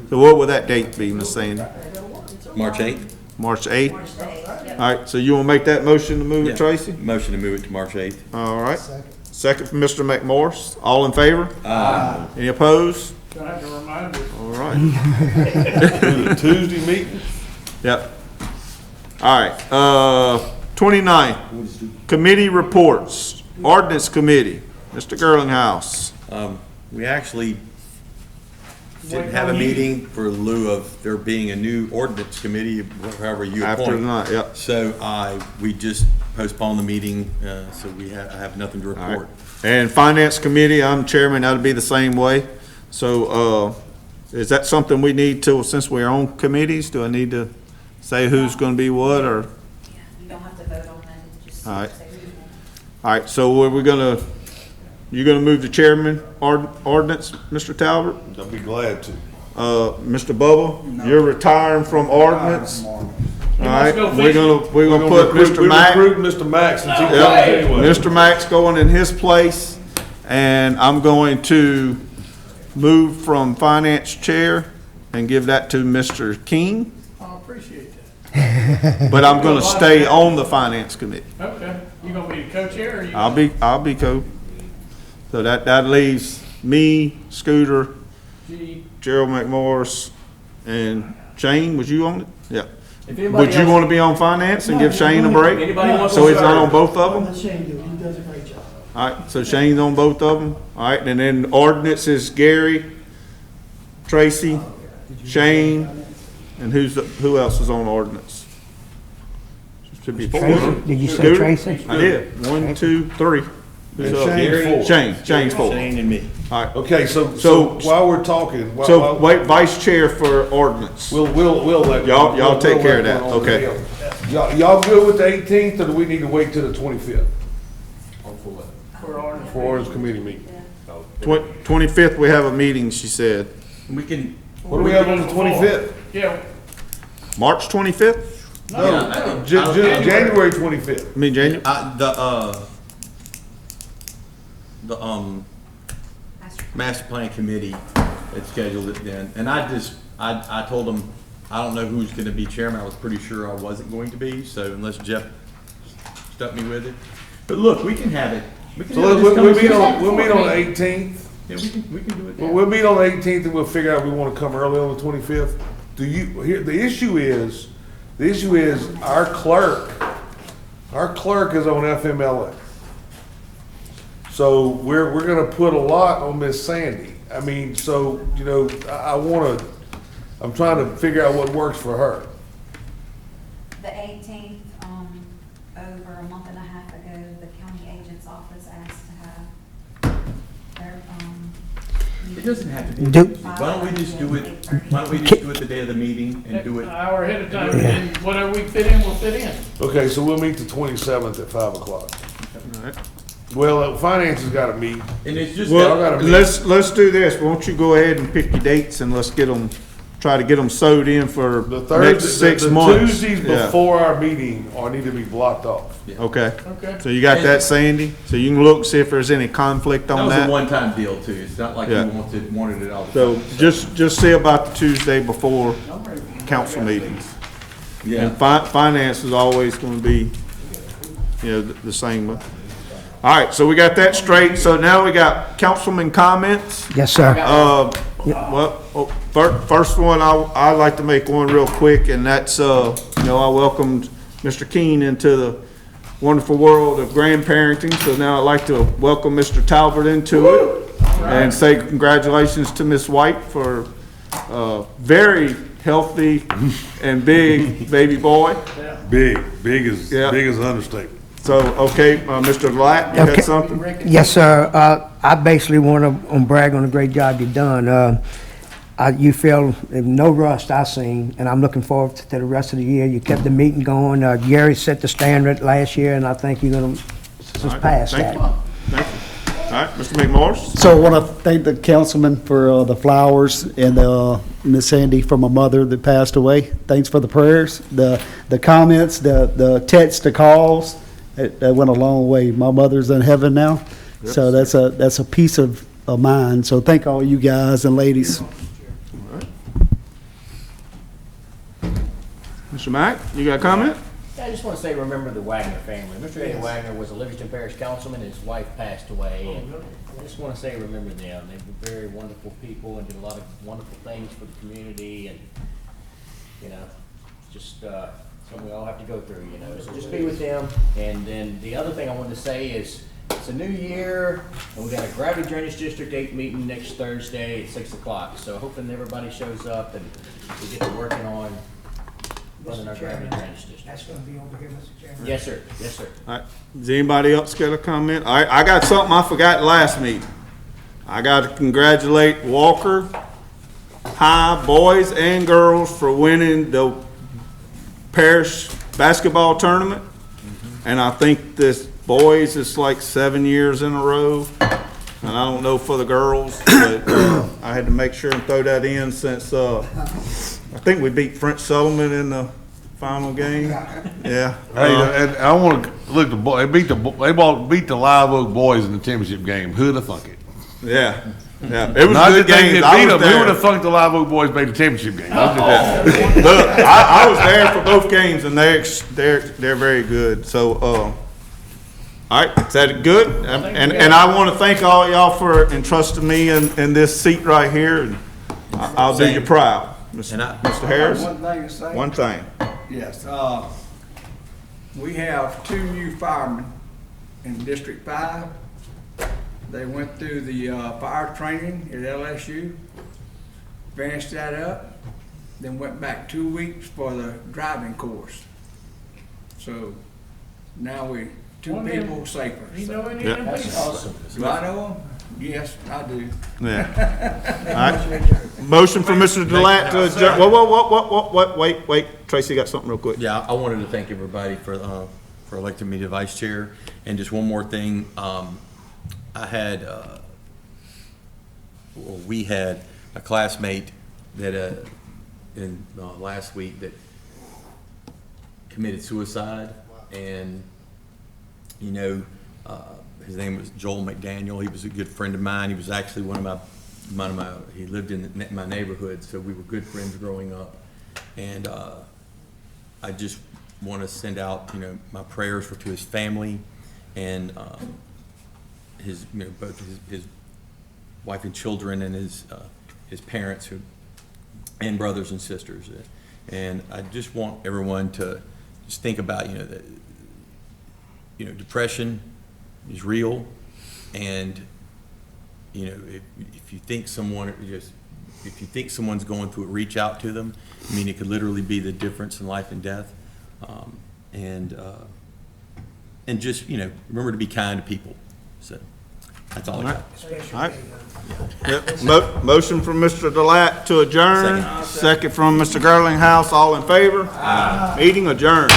So what would that date be, Miss Sandy? March 8th? March 8th? March 8th, yep. All right, so you wanna make that motion to move Yeah. it, Tracy? Motion to move it to March 8th. All right. Second from Mr. McMorris. All in favor? Any opposed? I have to remind you. All right. Tuesday meeting? Yep. All right, 29th, committee reports, ordinance committee, Mr. Girlinghouse. We actually didn't have a meeting for lieu of there being a new ordinance committee, however you After appoint. tonight, yep. So we just postponed the meeting, so I have nothing to All right. report. And finance committee, I'm chairman, that'll be the same way. So, is that something we need to, since we're on committees, do I need to say who's gonna be what, or? Yeah, you don't have to vote on that, just say All right. who you want. All right, so are we gonna, you gonna move the chairman ordinance, Mr. Talbot? I'll be glad to. Mr. Bubba, you're retiring from ordinance? All right, go we're gonna put Mr. Mack. We're recruiting Mr. Mack since he's Yep, anyway. Mr. Mack's going in his place, and I'm going to move from finance chair and give that to Mr. King, I appreciate that. but I'm gonna stay on the finance committee. Okay, you gonna be the co-chair or you? I'll be co. So that leaves me, Scooter, Gee, Gerald McMorris, and Shane, was you on it? Yeah. If anybody Would you wanna be on finance and give Shane a break? Anybody wants So to he's not on serve? both of them? Let Shane do it, he does a great job. All right, so Shane's on both of them. All right, and then ordinance is Gary, Tracy, Shane, and who else is on ordinance? Should be four. Tracy, did you say Scooter? Tracy? I did. 1, 2, 3. Who's And up? Shane's four. Shane's four. Shane and me. All right, Okay, so So- while we're talking, so wait, vice chair for ordinance. we'll let. Y'all take we'll care of let that, one on okay. the deal. Y'all good with the 18th, or do we need to wait till the 25th? For ordinance committee meeting. 25th, we have a meeting, she said. We can, What do we have on the 25th? Yeah, March 25th? No, January 25th. I mean, January? the master plan committee had scheduled it then, and I told them, I don't know who's gonna be chairman, I was pretty sure I wasn't going to be, so unless Jeff stuck me with it. But look, we can have it. We can So have it this we'll coming meet on the Tuesday. 18th. Yeah, we can do it Well, now. we'll meet on the 18th and we'll figure out if we want to come early on the 25th. The issue is our clerk is on FMLA. So we're gonna put a lot on Miss Sandy. I mean, so, you know, I'm trying to figure out what works for her. The 18th, over a month and a half ago, the county agent's office asked to have their, It doesn't have to be. Do- Why don't we just do it, the day of the meeting and do an it? hour ahead of time, and whatever we fit in, we'll fit in. Okay, so we'll meet the 27th at 5 o'clock. All right. Well, finance has gotta meet. And it's just. Y'all Well, gotta meet. let's do this. Won't you go ahead and pick your dates and let's try to get them sewed in for The next Thursday, 6 the months. Tuesdays Yeah. before our meeting need to be blocked off. Okay. Okay. So you got that, Sandy? So you can look, see if there's any conflict That on was a that? one-time deal too, it's not like you Yeah. wanted it all the So time. just see about the Tuesday before council meetings. Yeah, And finance is always gonna be, the same one. All right, so we got that straight. So now we got councilman comments. Yes, sir. First one, I'd like to make one real quick, and that's, I welcomed Mr. Keene into the wonderful world of grandparenting, so now I'd like to welcome Mr. Talbot into it, and say congratulations to Miss White for a very healthy and big baby boy. Big as Yeah. big as an understatement. So, okay, Mr. Black, you Okay. had something? Yes, sir. I basically want to brag on the great job you've done. You feel no rust I seen, and I'm looking forward to the rest of the year. You kept the meeting going. Gary set the standard last year, and I think you're going to surpass Thank that. you. Thank you. All right, Mr. McMorris? So I want to thank the councilman for the flowers and Miss Sandy for my mother that passed away. Thanks for the prayers, the comments, the texts, the calls. That went a long way. My mother's in heaven now, so that's a piece of mine. So thank all you guys and ladies. Mr. Mack, you got a comment? Yeah, I just want to say, remember the Wagner family. Mr. Eddie Wagner was a Livingston Parish councilman, his wife passed away, and I just want to say, remember them. They were very wonderful people and did a lot of wonderful things for the community, and, just something we all have to go through, so just be with them. And then the other thing I wanted to say is, it's a new year, and we got a Gravity Drainage District 8 meeting next Thursday at 6 o'clock, so hoping everybody shows up and we get to working on running our Gravity Drainage District. That's going to be over here, Mr. Chairman. Yes, sir. Yes, sir. All right, does anybody else got a comment? All right, I got something I forgot last meeting. I got to congratulate Walker High boys and girls for winning the Parish basketball tournament. And I think this boys is like 7 years in a row. And I don't know for the girls, but I had to make sure and throw that in since I think we beat French Sullivan in the final game. Yeah. Hey, and I want to look. They beat the Live Oak boys in the championship game. Who'd have thunk it? Yeah. Yeah. It was Not a good that they game. did I beat was them. Who would have there. thunk the Live Oak boys made the championship game? Look, I was there for both games, and they're very good. So, all right, is that good? And I want to thank all y'all for entrusting me in this seat right here, and I'll do you proud, Mr. Harris. One thing to say. One thing. Yes, we have 2 new firemen in District 5. They went through the fire training at LSU, finished that up, then went back 2 weeks for the driving course. So now we, two Well, people safer. You know any Yeah. of them That's people? awesome. Do I know them? Yes, I do. Yeah. All right. Motion for Mr. Delat to adjourn. Whoa, wait. Tracy got something real quick. Yeah, I wanted to thank everybody for electing me to vice chair. And just one more thing, I had, we had a classmate that, in, last week that committed suicide. And, you know, his name was Joel McDaniel. He was a good friend of mine. He was actually one of my, he lived in my neighborhood, so we were good friends growing up. And, I just want to send out, you know, my prayers to his family and his, you know, both his wife and children and his parents and brothers and sisters. And I just want everyone to just think about, you know, that, you know, depression is real, and you know, if you think someone's going through it, reach out to them. I mean, it could literally be the difference in life and death. And just, you know, remember to be kind to people. So that's all I got. All right. Yep. Motion from Mr. Delat to adjourn. Second from Mr. Girlinghouse. All in favor? Aye. Meeting adjourned.